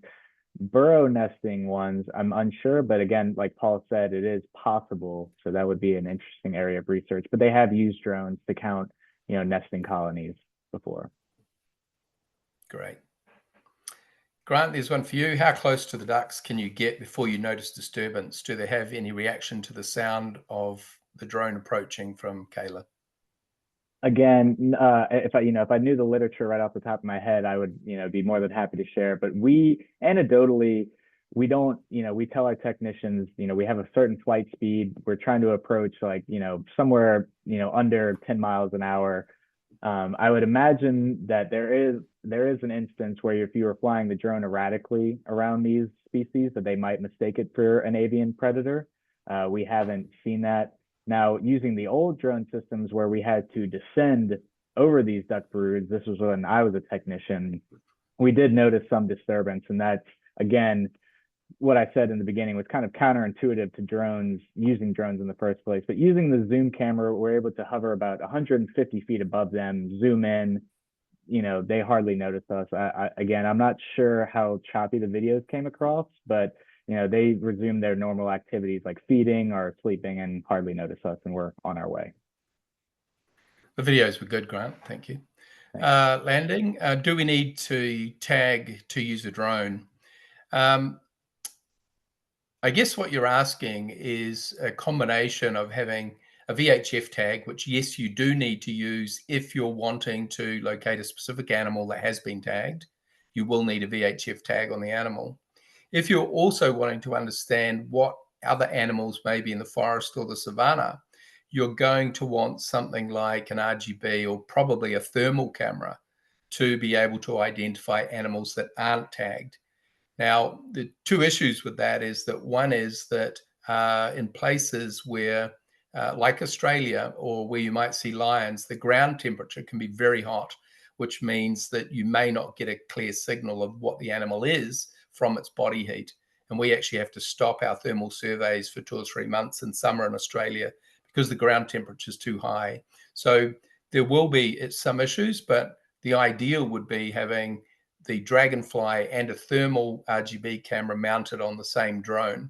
Burrow nesting ones, I'm unsure, but again, like Paul said, it is possible. So that would be an interesting area of research. But they have used drones to count, nesting colonies before. Great. Grant, there's one for you. How close to the ducks can you get before you notice disturbance? Do they have any reaction to the sound of the drone approaching from Kayla? Again, if I knew the literature right off the top of my head, I would, be more than happy to share. But we anecdotally, we don't, we tell our technicians, we have a certain flight speed. We're trying to approach like, somewhere, under 10 miles an hour. I would imagine that there is an instance where if you were flying the drone erratically around these species, that they might mistake it for an avian predator. We haven't seen that. Now, using the old drone systems where we had to descend over these duck broods, this was when I was a technician, we did notice some disturbance. And that's, again, what I said in the beginning was kind of counterintuitive to drones, using drones in the first place. But using the zoom camera, we're able to hover about 150 feet above them, zoom in, they hardly notice us. Again, I'm not sure how choppy the videos came across, but they resume their normal activities like feeding or sleeping and hardly notice us, and we're on our way. The videos were good, Grant. Thank you. Landing, do we need to tag to use a drone? I guess what you're asking is a combination of having a VHF tag, which, yes, you do need to use if you're wanting to locate a specific animal that has been tagged. You will need a VHF tag on the animal. If you're also wanting to understand what other animals may be in the forest or the savanna, you're going to want something like an RGB or probably a thermal camera to be able to identify animals that aren't tagged. Now, the two issues with that is that one is that in places where, like Australia, or where you might see lions, the ground temperature can be very hot, which means that you may not get a clear signal of what the animal is from its body heat. And we actually have to stop our thermal surveys for 2 or 3 months in summer in Australia because the ground temperature is too high. So there will be some issues, but the ideal would be having the Dragonfly and a thermal RGB camera mounted on the same drone.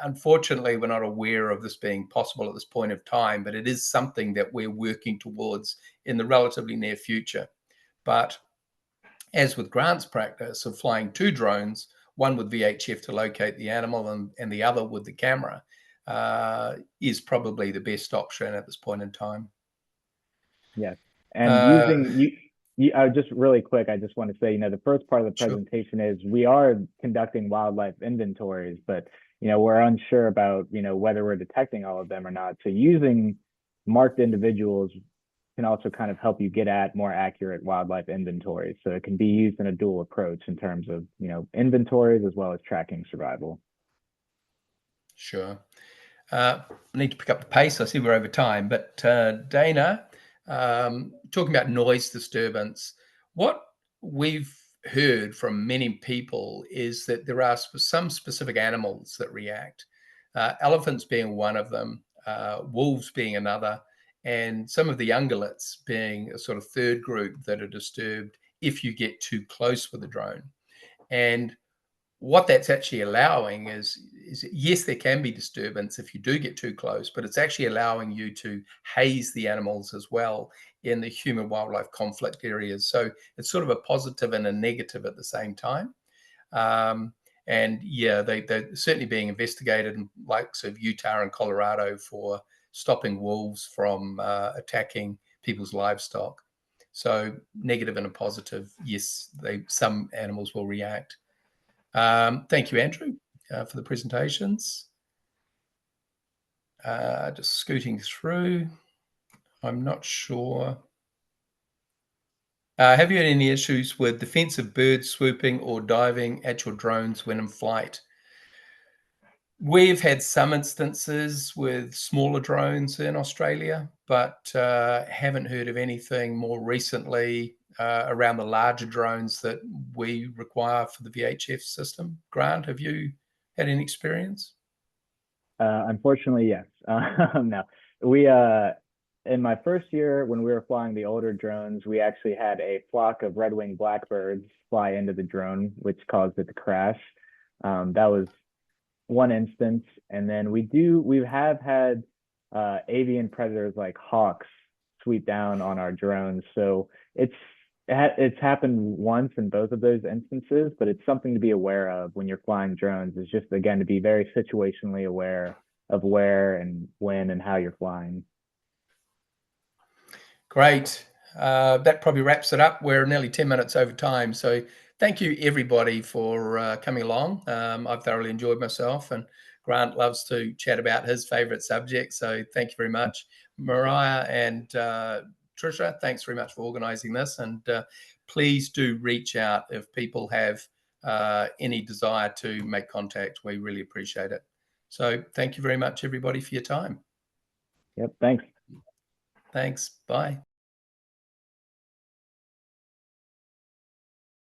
Unfortunately, we're not aware of this being possible at this point of time, but it is something that we're working towards in the relatively near future. But as with Grant's practice of flying 2 drones, one with VHF to locate the animal and the other with the camera, is probably the best option at this point in time. Yes. And just really quick, I just want to say, the first part of the presentation is we are conducting wildlife inventories, but, we're unsure about, whether we're detecting all of them or not. So using marked individuals can also kind of help you get at more accurate wildlife inventories. So it can be used in a dual approach in terms of, inventories as well as tracking survival. Sure. I need to pick up the pace. I see we're over time, but Dana, talking about noise disturbance, what we've heard from many people is that there are some specific animals that react, elephants being one of them, wolves being another, and some of the ungulates being a sort of third group that are disturbed if you get too close with the drone. And what that's actually allowing is yes, there can be disturbance if you do get too close, but it's actually allowing you to haze the animals as well in the human wildlife conflict areas. So it's sort of a positive and a negative at the same time. And yeah, they're certainly being investigated in likes of Utah and Colorado for stopping wolves from attacking people's livestock. So negative and a positive, yes, some animals will react. Thank you, Andrew, for the presentations. Just scooting through. I'm not sure. Have you had any issues with defensive birds swooping or diving at your drones when in flight? We've had some instances with smaller drones in Australia, but haven't heard of anything more recently around the larger drones that we require for the VHF system. Grant, have you had any experience? Unfortunately, yes. No, in my first year, when we were flying the older drones, we actually had a flock of red-winged blackbirds fly into the drone, which caused it to crash. That was one instance. And then we have had avian predators like hawks sweep down on our drones. So it's happened once in both of those instances, but it's something to be aware of when you're flying drones. Is just, again, to be very situationally aware of where and when and how you're flying. Great. That probably wraps it up. We're nearly 10 minutes over time. So thank you, everybody, for coming along. I've thoroughly enjoyed myself, and Grant loves to chat about his favorite subject. So thank you very much. Mariah and Trisha, thanks very much for organizing this. And please do reach out if people have any desire to make contact. We really appreciate it. So thank you very much, everybody, for your time. Yep, thanks. Thanks. Bye.